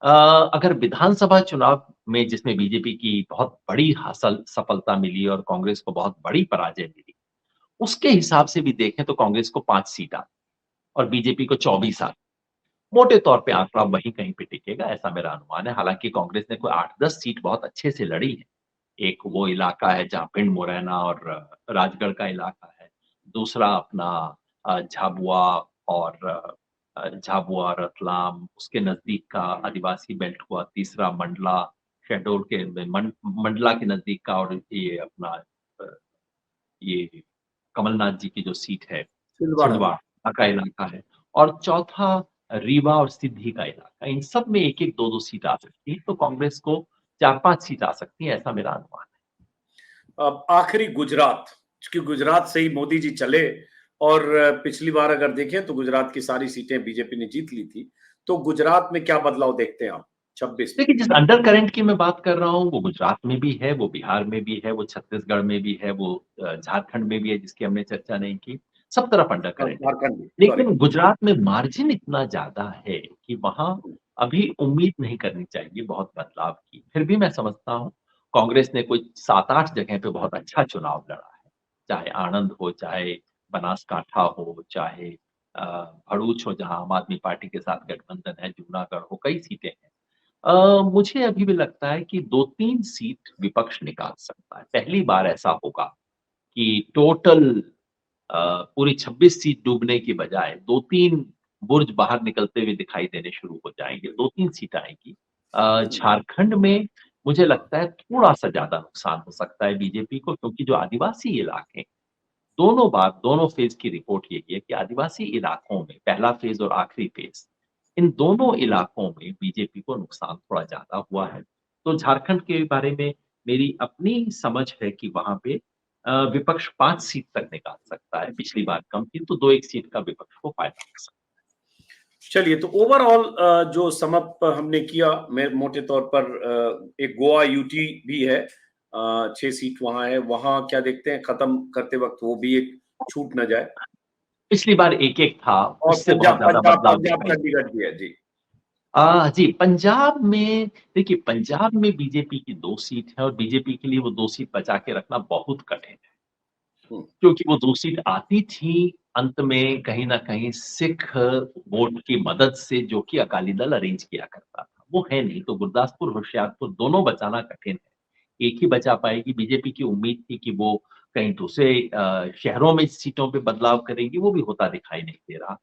अगर विधानसभा चुनाव में जिसमें बीजेपी की बहुत बड़ी हासिल सफलता मिली और कांग्रेस को बहुत बड़ी पराजय मिली, उसके हिसाब से भी देखें तो कांग्रेस को 5 सीट आती और बीजेपी को 24 आती। मोटे तौर पे आंकड़ा वहीं कहीं पे टिकेगा ऐसा मेरा अनुमान है। हालाँकि कांग्रेस ने कोई 8-10 सीट बहुत अच्छे से लड़ी है। एक वो इलाका है जहाँ भिंड, मुरैना और राजगढ़ का इलाका है। दूसरा अपना झाबुआ और झाबुआ, रतलाम उसके नज़दीक का आदिवासी बेल्ट हुआ। तीसरा मंडला, शहडोल के मंडला के नज़दीक का और ये अपना अ, ये कमलनाथ जी की जो सीट है, छिंदवाड़ा। छिंदवाड़ा का इलाका है और चौथा रीवा और सिद्धी का इलाका। इन सब में 1-1, 2-2 सीट आ सकती है, तो कांग्रेस को 4-5 सीट आ सकती है, ऐसा मेरा अनुमान है। अब आखिरी गुजरात, क्योंकि गुजरात से ही मोदी जी चले और पिछली बार अगर देखें तो गुजरात की सारी सीटें बीजेपी ने जीत ली थी। तो गुजरात में क्या बदलाव देखते हैं आप 26 में? देखिए, जिस अंडर करंट की मैं बात कर रहा हूँ, वो गुजरात में भी है, वो बिहार में भी है, वो छत्तीसगढ़ में भी है, वो झारखंड में भी है, जिसकी हमने चर्चा नहीं की। सब तरफ अंडर हाँ, करंट है। झारखंड में, सॉरी। लेकिन गुजरात में मार्जिन इतना ज़्यादा है कि वहाँ अभी उम्मीद नहीं करनी चाहिए बहुत बदलाव की। फिर भी मैं समझता हूँ, कांग्रेस ने कोई 7-8 जगह पे बहुत अच्छा चुनाव लड़ा है। चाहे आणंद हो, चाहे बनासकांठा हो, चाहे अ, भरूच हो, जहाँ आम आदमी पार्टी के साथ गठबंधन है, जूनागढ़ हो, कई सीटें हैं। मुझे अभी भी लगता है कि 2-3 सीट विपक्ष निकाल सकता है। पहली बार ऐसा होगा कि टोटल पूरी 26 सीट डूबने की बजाय 2-3 बुर्ज बाहर निकलते हुए दिखाई देने शुरू हो जाएँगे, 2-3 सीट आएँगी। हुँ, झारखंड में मुझे लगता है थोड़ा-सा ज़्यादा नुकसान हो सकता है बीजेपी को क्योंकि जो आदिवासी इलाके हैं, दोनों बार, दोनों फ़ेज़ की रिपोर्ट यही है कि आदिवासी इलाकों में पहला फ़ेज़ और आखिरी फ़ेज़, इन दोनों इलाकों में बीजेपी को नुकसान थोड़ा ज़्यादा हुआ है। तो झारखंड के बारे में मेरी अपनी समझ है कि वहाँ पे विपक्ष 5 सीट तक निकाल सकता है। पिछली बार कम थी तो 2-1 सीट का विपक्ष को फ़ायदा हो सकता चलिए, तो ओवरऑल जो सम अप हमने किया, मैं मोटे तौर पर एक गोवा यूटी भी है, 6 सीट वहाँ है, वहाँ क्या देखते हैं खत्म करते वक़्त वो भी एक छूट ना जाए? है। पिछली बार 1-1 था, और उससे बहुत ज़्यादा बदलाव पंजाब दिखाई दे चंडीगढ़ भी है, जी। जी, पंजाब में देखिए पंजाब में बीजेपी की 2 सीट है और बीजेपी के लिए वो 2 सीट बचा के रखना बहुत कठिन है। हुँ, क्योंकि वो 2 सीट आती थी, अंत में कहीं न कहीं सिख वोट की मदद से जो कि अकाली दल अरेंज किया करता था, वो है नहीं, तो गुरदासपुर, होशियारपुर दोनों बचाना कठिन है। एक ही बचा पाएगी, बीजेपी की उम्मीद थी कि वो कहीं दूसरे शहरों में सीटों पे बदलाव करेगी, वो भी होता दिखाई नहीं दे रहा।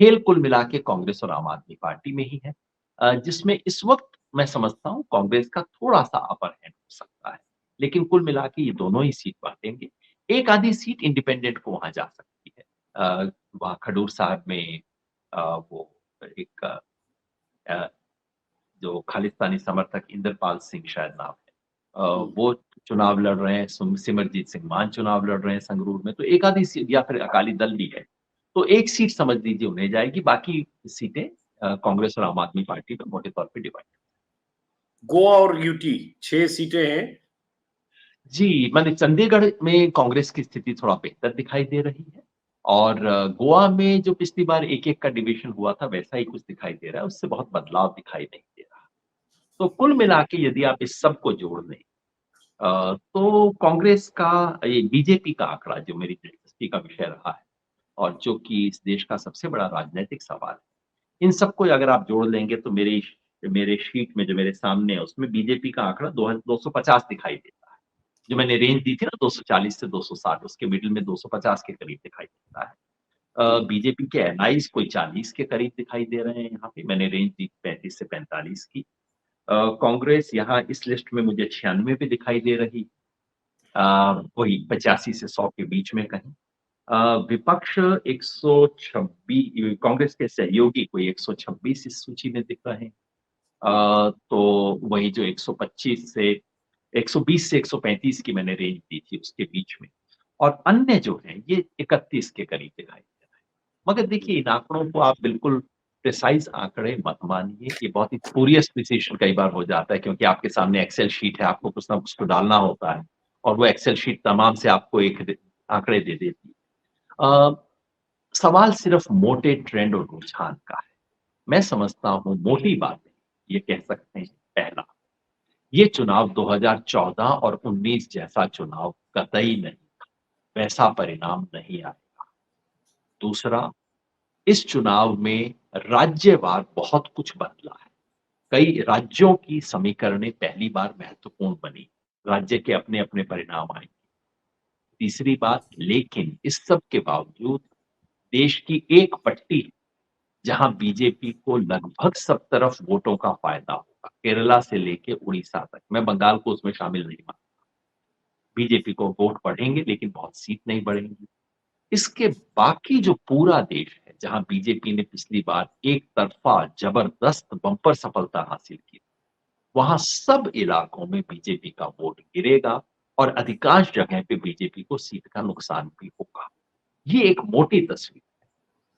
खेल कुल मिला के कांग्रेस और आम आदमी पार्टी में ही है, जिसमें इस वक़्त मैं समझता हूँ कांग्रेस का थोड़ा-सा अपर हैंड हो सकता है, लेकिन कुल मिला के ये दोनों ही सीट बाँटेंगे। एक आधी सीट इंडिपेंडेंट को वहाँ जा सकती है। वहाँ खडूर साहब में वो एक अ, जो खालिस्तानी समर्थक इंद्रपाल सिंह शायद नाम है। हुँ। वो चुनाव लड़ रहे हैं, सिमरजीत सिंह मान चुनाव लड़ रहे हैं संगरूर में, तो एक आधी सीट या फिर अकाली दल भी है। तो एक सीट समझ लीजिए उन्हें जाएगी, बाकी सीटें कांग्रेस और आम आदमी पार्टी पे मोटे तौर पे डिवाइड। गोवा और यूटी 6 सीटें हैं। जी, माने चंडीगढ़ में कांग्रेस की स्थिति थोड़ा बेहतर दिखाई दे रही है और गोवा में जो पिछली बार 1-1 का डिवीज़न हुआ था, वैसा ही कुछ दिखाई दे रहा है, उससे बहुत बदलाव दिखाई नहीं दे रहा। तो कुल मिला के यदि आप इस सब को जोड़ लें तो कांग्रेस का ये बीजेपी का आंकड़ा जो मेरी दिलचस्पी का विषय रहा है और जो कि इस देश का सबसे बड़ा राजनैतिक सवाल है, इन सबको अगर आप जोड़ लेंगे तो मेरी मेरे शीट में जो मेरे सामने है, उसमें बीजेपी का आंकड़ा 250 दिखाई देता है। जो मैंने रेंज दी थी ना 240 से 260 उसके मिडल में 250 के करीब दिखाई देता है। हुँ, बीजेपी के एलाइज़ कोई 40 के करीब दिखाई दे रहे हैं यहाँ पे, मैंने रेंज दी 35 से 45 की। कांग्रेस यहाँ इस लिस्ट में मुझे 96 पे दिखाई दे रही, वही 85 से 100 के बीच में कहीं। विपक्ष 126 कांग्रेस के सहयोगी कोई 126 इस सूची में दिख रहे हैं। तो वही जो 125 से 120 से 135 की मैंने रेंज दी थी उसके बीच में और अन्य जो हैं ये 31 के करीब दिखाई दे रहा है। मगर हुँ। देखिए इन आंकड़ों को आप बिल्कुल प्रिसाइज़ आंकड़े मत मानिए, ये बहुत ही स्पूरियस प्रिसिशन कई बार हो जाता है क्योंकि आपके सामने एक्सेल शीट है, आपको कुछ ना कुछ तो डालना होता है और वो एक्सेल शीट तमाम से आपको एक द आंकड़े दे देती है। अ, सवाल सिर्फ मोटे ट्रेंड और रुझान का है। मैं समझता हूँ मोटी बातें ये कह सकते हैं पहला, ये चुनाव 2014 और 19 जैसा चुनाव कतई नहीं, वैसा परिणाम नहीं आएगा। दूसरा, इस चुनाव में राज्यवार बहुत कुछ बदला है। कई राज्यों की समीकरणें पहली बार महत्वपूर्ण बनी। राज्य के अपने-अपने परिणाम आए। तीसरी बात, लेकिन इस सब के बावजूद देश की एक पट्टी जहां बीजेपी को लगभग सब तरफ वोटों का फायदा होगा, केरला से लेके उड़ीसा तक। मैं बंगाल को उसमें शामिल नहीं मानता। बीजेपी को वोट बढ़ेंगे लेकिन बहुत सीट नहीं बढ़ेंगी। इसके बाकी जो पूरा देश है, जहां बीजेपी ने पिछली बार एक तरफा जबरदस्त बम्पर सफलता हासिल की, वहां सब इलाकों में बीजेपी का वोट गिरेगा और अधिकांश जगह पे बीजेपी को सीट का नुकसान भी होगा। ये एक मोटी तस्वीर है।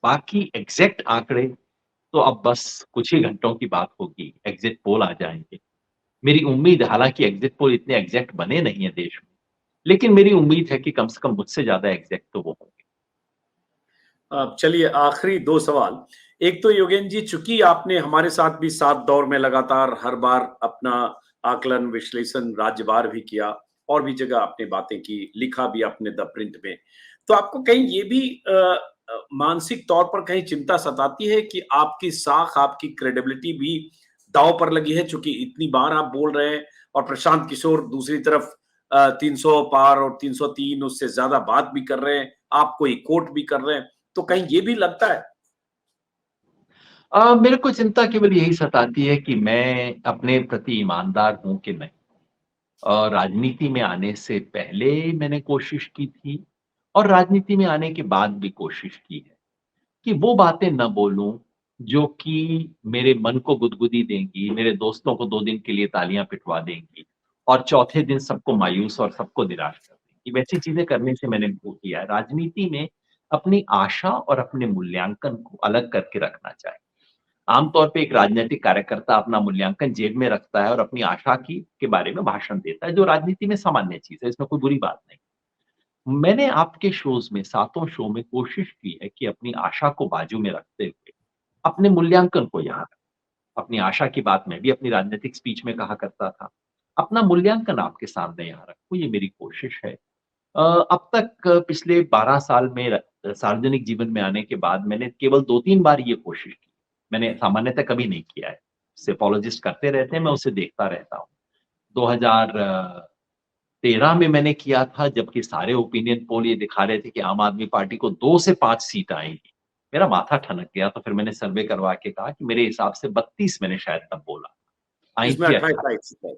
बाकी एग्ज़ैक्ट आंकड़े तो अब बस कुछ ही घंटों की बात होगी, एग्ज़िट पोल आ जाएँगे। मेरी उम्मीद है हालाँकि एग्ज़िट पोल इतने एग्ज़ैक्ट बने नहीं है देश में, लेकिन मेरी उम्मीद है कि कम से कम मुझसे ज़्यादा एग्ज़ैक्ट तो वो होंगे। चलिए आखिरी 2 सवाल। एक तो योगेन जी, चूँकि आपने हमारे साथ भी 7 दौर में लगातार हर बार अपना आकलन, विश्लेषण राज्यवार भी किया और भी जगह आपने बातें की, लिखा भी आपने द प्रिंट में। तो आपको कहीं ये भी मानसिक तौर पर कहीं चिंता सताती है कि आपकी साख, आपकी क्रेडिबिलिटी भी दाँव पर लगी है? चूँकि इतनी बार आप बोल रहे हैं और प्रशांत किशोर दूसरी तरफ 300 पार और 303 उससे ज़्यादा बात भी कर रहे हैं, आप कोई कोट भी कर रहे हैं। तो कहीं ये भी लगता है? मेरे को चिंता केवल यही सताती है कि मैं अपने प्रति ईमानदार हूँ कि नहीं। राजनीति में आने से पहले मैंने कोशिश की थी और राजनीति में आने के बाद भी कोशिश की है कि वो बातें ना बोलूँ जो कि मेरे मन को गुदगुदी देंगी, मेरे दोस्तों को 2 दिन के लिए तालियाँ पिटवा देंगी और चौथे दिन सबको मायूस और सबको निराश कर देंगी। वैसी चीज़ें करने से मैंने वो किया है। राजनीति में अपनी आशा और अपने मूल्यांकन को अलग करके रखना चाहिए। आमतौर पे एक राजनैतिक कार्यकर्ता अपना मूल्यांकन जेब में रखता है और अपनी आशा की के बारे में भाषण देता है, जो राजनीति में सामान्य चीज़ है, इसमें कोई बुरी बात नहीं। मैंने आपके शोज़ में, सातों शो में कोशिश की है कि अपनी आशा को बाजू में रखते हुए, अपने मूल्यांकन को यहाँ रखूँ। अपनी आशा की बात मैं भी अपनी राजनीतिक स्पीच में कहा करता था। अपना मूल्यांकन आपके सामने यहाँ रखूँ, ये मेरी कोशिश है। अब तक पिछले 12 साल में सार्वजनिक जीवन में आने के बाद मैंने केवल 2-3 बार ये कोशिश की। मैंने सामान्यतः कभी नहीं किया है। सेफोलॉजिस्ट करते रहते हैं, मैं उसे देखता रहता हूँ। 2013 में मैंने किया था, जबकि सारे ओपिनियन पोल ये दिखा रहे थे कि आम आदमी पार्टी को 2 से 5 सीट आएँगी। मेरा माथा ठनक गया, तो फिर मैंने सर्वे करवा के कहा कि मेरे हिसाब से 32 मैंने शायद तब बोला। आई इसमें थी 28 18। आई थी।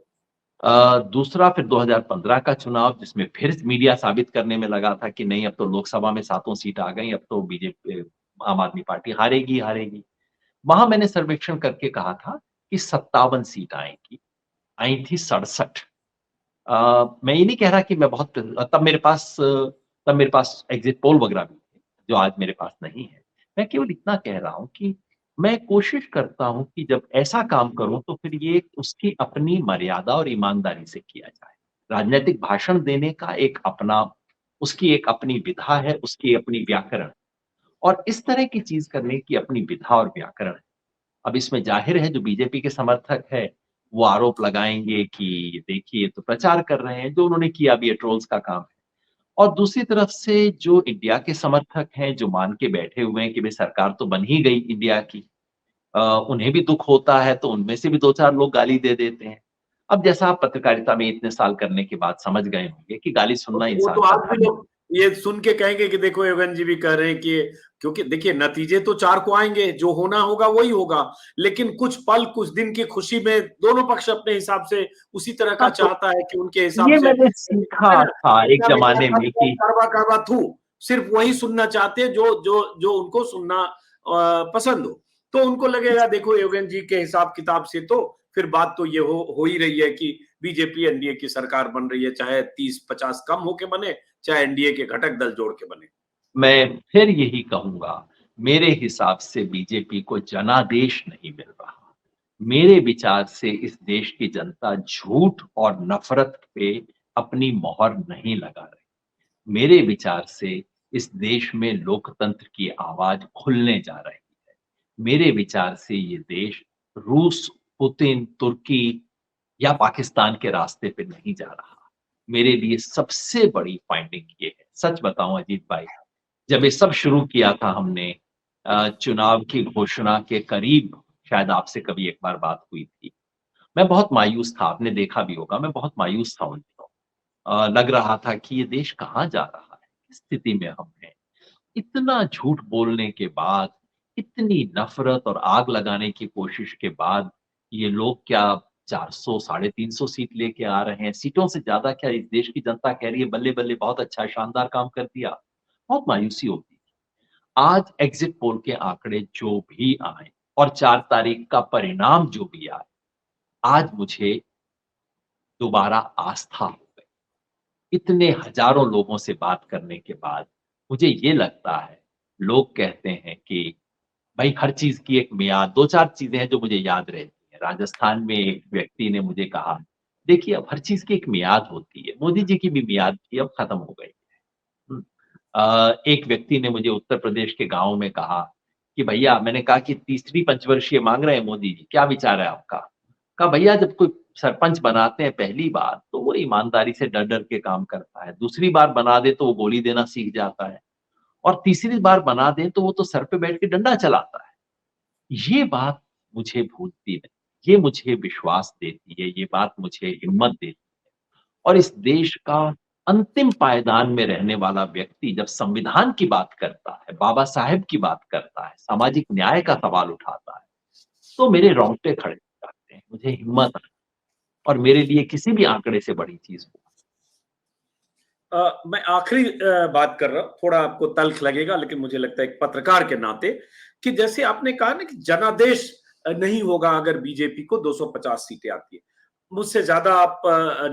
दूसरा फिर 2015 का चुनाव, जिसमें फिर मीडिया साबित करने में लगा था कि नहीं, अब तो लोकसभा में सातों सीट आ गई, अब तो बीजेपी आम आदमी पार्टी हारेगी ही हारेगी। वहाँ मैंने सर्वेक्षण करके कहा था कि 57 सीट आएँगी, आई थी 67। मैं ये नहीं कह रहा कि मैं बहुत, तब मेरे पास एग्ज़िट पोल वगैरह भी थे, जो आज मेरे पास नहीं है। मैं केवल इतना कह रहा हूँ कि मैं कोशिश करता हूँ कि जब ऐसा काम करूँ तो फिर ये उसकी अपनी मर्यादा और ईमानदारी से किया जाए। राजनैतिक भाषण देने का एक अपना, उसकी एक अपनी विधा है, उसकी अपनी व्याकरण, और इस तरह की चीज़ करने की अपनी विधा और व्याकरण है। अब इसमें ज़ाहिर है जो बीजेपी के समर्थक हैं, वो आरोप लगाएँगे कि देखिए ये तो प्रचार कर रहे हैं, जो उन्होंने किया भी है, ट्रोल्स का काम है। और दूसरी तरफ से जो इंडिया के समर्थक हैं, जो मान के बैठे हुए हैं कि भई सरकार तो बन ही गई इंडिया की, अ, उन्हें भी दुःख होता है, तो उनमें से भी 2-4 लोग गाली दे देते हैं। अब जैसा आप पत्रकारिता में इतने साल करने के बाद समझ गए होंगे कि गाली सुनना वो तो इंसान का आज भी धर्म है। लोग ये सुन के कहेंगे कि देखो योगेन जी भी कह रहे हैं कि, क्योंकि देखिए नतीजे तो 4 को आएँगे, जो होना होगा वही होगा। लेकिन कुछ पल, कुछ दिन की खुशी में दोनों पक्ष अपने हिसाब से उसी तरह का हाँ, तो चाहता है कि उनके हिसाब ये से मैंने कहते हैं सीखा ना, था एक मीठा मीठा ज़माने खत में और कि कड़वा कड़वा थू, सिर्फ वही सुनना चाहते हैं जो जो जो उनको सुनना पसंद हो। तो उनको लगेगा देखो योगेन जी के हिसाब किताब से तो फिर बात तो ये हो ही रही है कि बीजेपी एनडीए की सरकार बन रही है, चाहे 30-50 कम होके बने, चाहे एनडीए के घटक दल जोड़ के बने। मैं फिर यही कहूँगा, मेरे हिसाब से बीजेपी को जनादेश नहीं मिल रहा। मेरे विचार से इस देश की जनता झूठ और नफ़रत पे अपनी मोहर नहीं लगा रही। मेरे विचार से इस देश में लोकतंत्र की आवाज़ खुलने जा रही है। मेरे विचार से ये देश रूस, पुतिन, तुर्की या पाकिस्तान के रास्ते पे नहीं जा रहा। मेरे लिए सबसे बड़ी फाइंडिंग ये है। सच बताऊँ अजीत भाई, जब ये सब शुरू किया था हमने, चुनाव की घोषणा के करीब शायद आपसे कभी एक बार बात हुई थी। मैं बहुत मायूस था, आपने देखा भी होगा, मैं बहुत मायूस था उन दिनों। लग रहा था कि ये देश कहाँ जा रहा है? किस स्थिति में हम हैं? इतना झूठ बोलने के बाद, इतनी नफ़रत और आग लगाने की कोशिश के बाद, ये लोग क्या 400 साढ़े 300 सीट लेके आ रहे हैं? सीटों से ज़्यादा क्या इस देश की जनता कह रही है, बल्ले-बल्ले बहुत अच्छा शानदार काम कर दिया। बहुत मायूसी होती है। आज एग्ज़िट पोल के आंकड़े जो भी आए और 4 तारीख का परिणाम जो भी आए, आज मुझे दोबारा आस्था हो गई। इतने हज़ारों लोगों से बात करने के बाद मुझे ये लगता है, लोग कहते हैं कि भाई हर चीज़ की एक मियाद, 2-4 चीज़ें हैं जो मुझे याद रहती हैं। राजस्थान में एक व्यक्ति ने मुझे कहा, देखिए अब हर चीज़ की एक मियाद होती है। मोदी जी की भी मियाद थी, अब खत्म हो गई। हुँ। एक व्यक्ति ने मुझे उत्तर प्रदेश के गाँव में कहा कि भैया, मैंने कहा कि तीसरी पंचवर्षीय माँग रहे हैं मोदी जी, क्या विचार है आपका? कहा भैया, जब कोई सरपंच बनाते हैं पहली बार तो वो ईमानदारी से डर-डर के काम करता है। दूसरी बार बना दे तो वो गोली देना सीख जाता है और तीसरी बार बना दें तो वो तो सर पे बैठ के डंडा चलाता है। ये बात मुझे भूलती नहीं, ये मुझे विश्वास देती है, ये बात मुझे हिम्मत देती है। और इस देश का अंतिम पायदान में रहने वाला व्यक्ति जब संविधान की बात करता है, बाबा साहेब की बात करता है, सामाजिक न्याय का सवाल उठाता है, तो मेरे रोंगटे खड़े हो जाते हैं, मुझे हिम्मत आती है और मेरे लिए किसी भी आंकड़े से बड़ी चीज़ वो। मैं आखिरी बात कर रहा हूँ, थोड़ा आपको तल्ख लगेगा लेकिन मुझे लगता है एक पत्रकार के नाते कि जैसे आपने कहा ना कि जनादेश नहीं होगा अगर बीजेपी को 250 सीटें आती है। मुझसे ज्यादा आप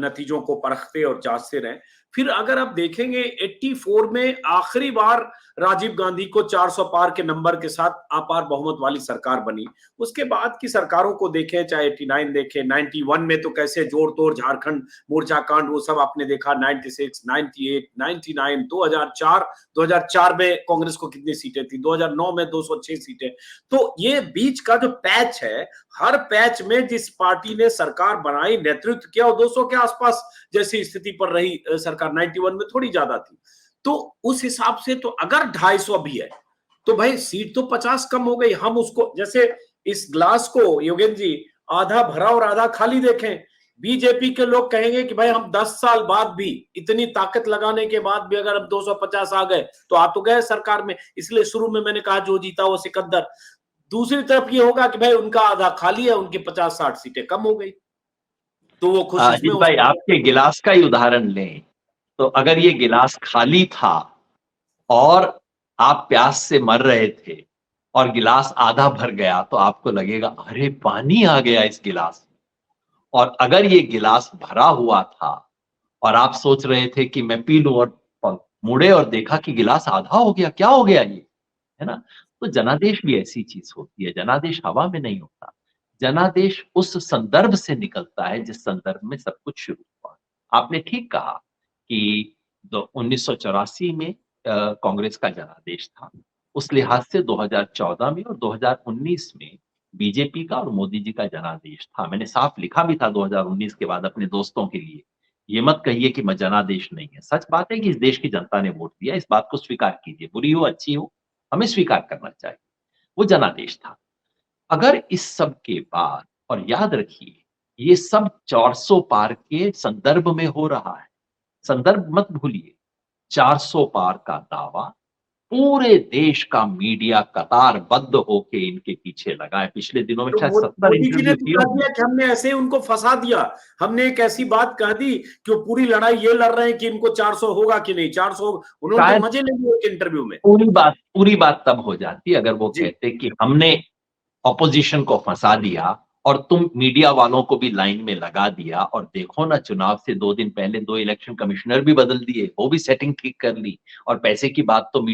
नतीजों को परखते और जांचते रहें। फिर अगर आप देखेंगे 84 में आखिरी बार राजीव गांधी को 400 पार के नंबर के साथ आपार बहुमत वाली सरकार बनी। उसके बाद की सरकारों को देखें, चाहे 89 देखें, 91 में तो कैसे जोड़ तोड़ झारखंड मोर्चा कांड वो सब आपने देखा, 96, 98, 99, 2004 में कांग्रेस को कितनी सीटें थी, 2009 में 206 सीटें। तो ये बीच का जो पैच है, हर पैच में जिस पार्टी ने सरकार बनाई, नेतृत्व किया, और 200 के आसपास जैसी स्थिति पर रही सरकार, 91 में थोड़ी ज्यादा थी। तो उस हिसाब से तो अगर 250 भी है तो भाई सीट तो 50 कम हो गई। हम उसको, जैसे इस ग्लास को योगेंद्र जी आधा भरा और आधा खाली देखें। बीजेपी के लोग कहेंगे कि भाई हम 10 साल बाद भी, इतनी ताकत लगाने के बाद भी अगर हम 250 आ गए तो आ तो गए सरकार में, इसलिए शुरू में मैंने कहा जो जीता वो सिकंदर। दूसरी तरफ ये होगा कि भाई उनका आधा खाली है, उनकी 50-60 सीटें कम हो गई, तो वो खुश इसमें अजीत हो भाई, सकते हैं। आपके गिलास का ही उदाहरण लें, तो अगर ये गिलास खाली था और आप प्यास से मर रहे थे और गिलास आधा भर गया, तो आपको लगेगा अरे पानी आ गया इस गिलास में। और अगर ये गिलास भरा हुआ था और आप सोच रहे थे कि मैं पी लूं, और मुड़े और देखा कि गिलास आधा हो गया, क्या हो गया ये, है ना? तो जनादेश भी ऐसी चीज होती है। जनादेश हवा में नहीं होता। जनादेश उस संदर्भ से निकलता है जिस संदर्भ में सब कुछ शुरू हुआ। आपने ठीक कहा कि 1984 में कांग्रेस का जनादेश था। उस लिहाज से 2014 में और 2019 में बीजेपी का और मोदी जी का जनादेश था। मैंने साफ लिखा भी था 2019 के बाद अपने दोस्तों के लिए, ये मत कहिए कि मैं जनादेश नहीं है। सच बात है कि इस देश की जनता ने वोट दिया, इस बात को स्वीकार कीजिए, बुरी हो अच्छी हो, हमें स्वीकार करना चाहिए। वो जनादेश था। अगर इस सब के बाद, और याद रखिए, ये सब 400 पार के संदर्भ में हो रहा है। संदर्भ मत भूलिए। 400 पार का दावा पूरे देश का मीडिया कतारबद्ध होके इनके पीछे लगा है। पिछले दिनों में तो शायद 70 मोदी जी ने इंटरव्यू तो किए कह होंगे। दिया कि हमने ऐसे ही उनको फंसा दिया। हमने एक ऐसी बात कह दी कि वो पूरी लड़ाई ये लड़ रहे हैं कि इनको 400 होगा कि नहीं, 400, उन्होंने तो शायद मजे ले लिए एक इंटरव्यू में। पूरी बात तब हो जाती अगर वो जी। कहते कि हमने ऑपोजिशन को फंसा दिया और तुम मीडिया वालों को भी लाइन में लगा दिया, और देखो ना, चुनाव से 2 दिन पहले 2 इलेक्शन कमिश्नर भी बदल दिए, वो भी सेटिंग ठीक कर ली। और पैसे की बात तो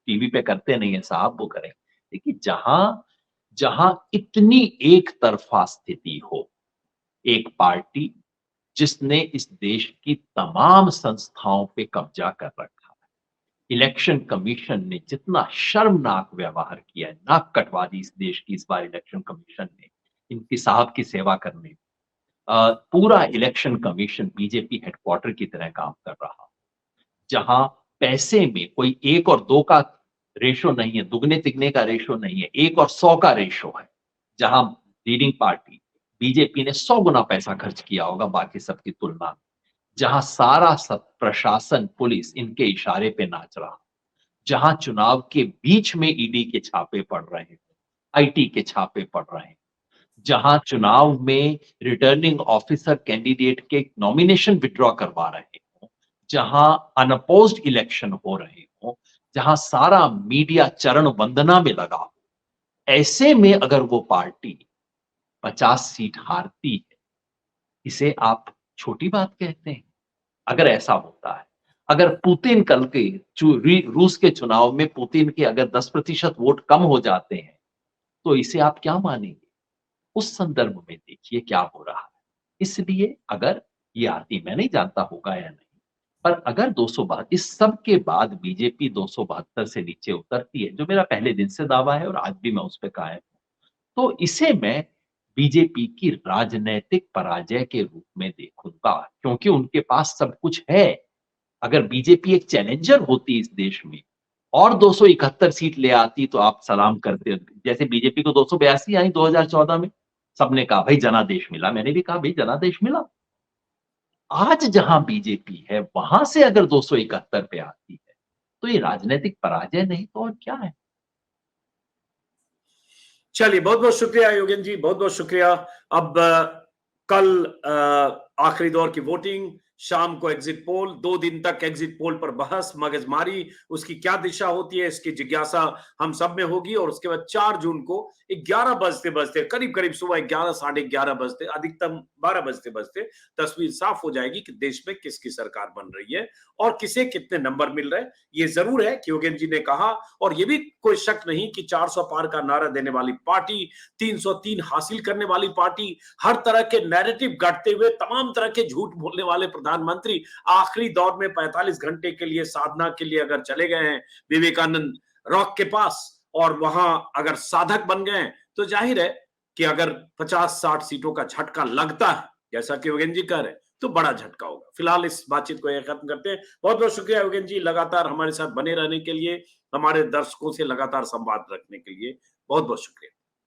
टीवी पे करते नहीं है साहब, वो करें। देखिए, जहां जहां इतनी एक तरफा स्थिति हो, एक पार्टी जिसने इस देश की तमाम संस्थाओं पे कब्जा कर रखा है, इलेक्शन कमीशन ने जितना शर्मनाक व्यवहार किया है, नाक कटवा दी इस देश की इस बार इलेक्शन कमीशन ने, इनकी साहब की सेवा करने। पूरा इलेक्शन कमीशन बीजेपी हेडक्वार्टर की तरह काम कर रहा, जहां पैसे में कोई 1 और 2 का रेशो नहीं है, दुगने तिगने का रेशो नहीं है, 1 और 100 का रेशो है। जहां लीडिंग पार्टी बीजेपी ने 100 गुना पैसा खर्च किया होगा बाकी सबकी तुलना में। जहां सारा सब प्रशासन, पुलिस इनके इशारे पे नाच रहा, जहां चुनाव के बीच में ईडी के छापे पड़ रहे हैं, आईटी के छापे पड़ रहे हैं, जहां चुनाव में रिटर्निंग ऑफिसर कैंडिडेट के नॉमिनेशन विथड्रॉ करवा रहे हो, जहां अनअपोज्ड इलेक्शन हो रहे हो, जहां सारा मीडिया चरण वंदना में लगा हो, ऐसे में अगर वो पार्टी 50 सीट हारती है, इसे आप छोटी बात कहते हैं? अगर ऐसा होता है, अगर पुतिन कल के रूस के चुनाव में पुतिन के अगर 10% वोट कम हो जाते हैं, तो इसे आप क्या मानेंगे? उस संदर्भ में देखिए क्या हो रहा है। इसलिए अगर ये आती, मैं नहीं जानता होगा या नहीं, पर अगर 272, इस सब के बाद बीजेपी 272 से नीचे उतरती है, जो मेरा पहले दिन से दावा है और आज भी मैं उस पे कायम हूं, तो इसे मैं बीजेपी की राजनैतिक पराजय के रूप में देखूंगा, क्योंकि उनके पास सब कुछ है। अगर बीजेपी एक चैलेंजर होती इस देश में और 271 सीट ले आती, तो आप सलाम करते। जैसे बीजेपी को 282 आई 2014 में, सबने कहा भाई जनादेश मिला, मैंने भी कहा भाई जनादेश मिला। आज जहां बीजेपी है वहां से अगर 271 पे आती है, तो ये राजनीतिक पराजय नहीं तो और क्या है? चलिए, बहुत बहुत शुक्रिया योगेंद्र जी, बहुत बहुत शुक्रिया। अब कल आखिरी दौर की वोटिंग शाम को एग्जिट पोल, 2 दिन तक एग्जिट पोल पर बहस, मगजमारी, उसकी क्या दिशा होती है इसकी जिज्ञासा हम सब में होगी। और उसके बाद 4 जून को 11 बजते-बजते, करीब-करीब सुबह 11 साढ़े 11 बजते, अधिकतम 12 बजते-बजते तस्वीर साफ हो जाएगी कि देश में किसकी सरकार बन रही है और किसे कितने नंबर मिल रहे हैं। ये जरूर है कि योगेंद्र जी ने कहा, और ये भी कोई शक नहीं कि 400 पार का नारा देने वाली पार्टी, 303 हासिल करने वाली पार्टी, हर तरह के नैरेटिव गढ़ते हुए तमाम तरह के झूठ बोलने वाले प्रधानमंत्री आखिरी दौर में 45 घंटे के लिए साधना के लिए अगर चले गए हैं विवेकानंद रॉक के पास और वहां अगर साधक बन गए हैं, तो जाहिर है कि अगर 50-60 सीटों का झटका लगता है जैसा कि योगेंद्र जी कह रहे हैं, तो बड़ा झटका होगा। फिलहाल इस बातचीत को खत्म करते हैं। बहुत बहुत शुक्रिया योगेंद्र जी, लगातार हमारे साथ बने रहने के लिए, हमारे दर्शकों से लगातार संवाद रखने के लिए बहुत बहुत शुक्रिया।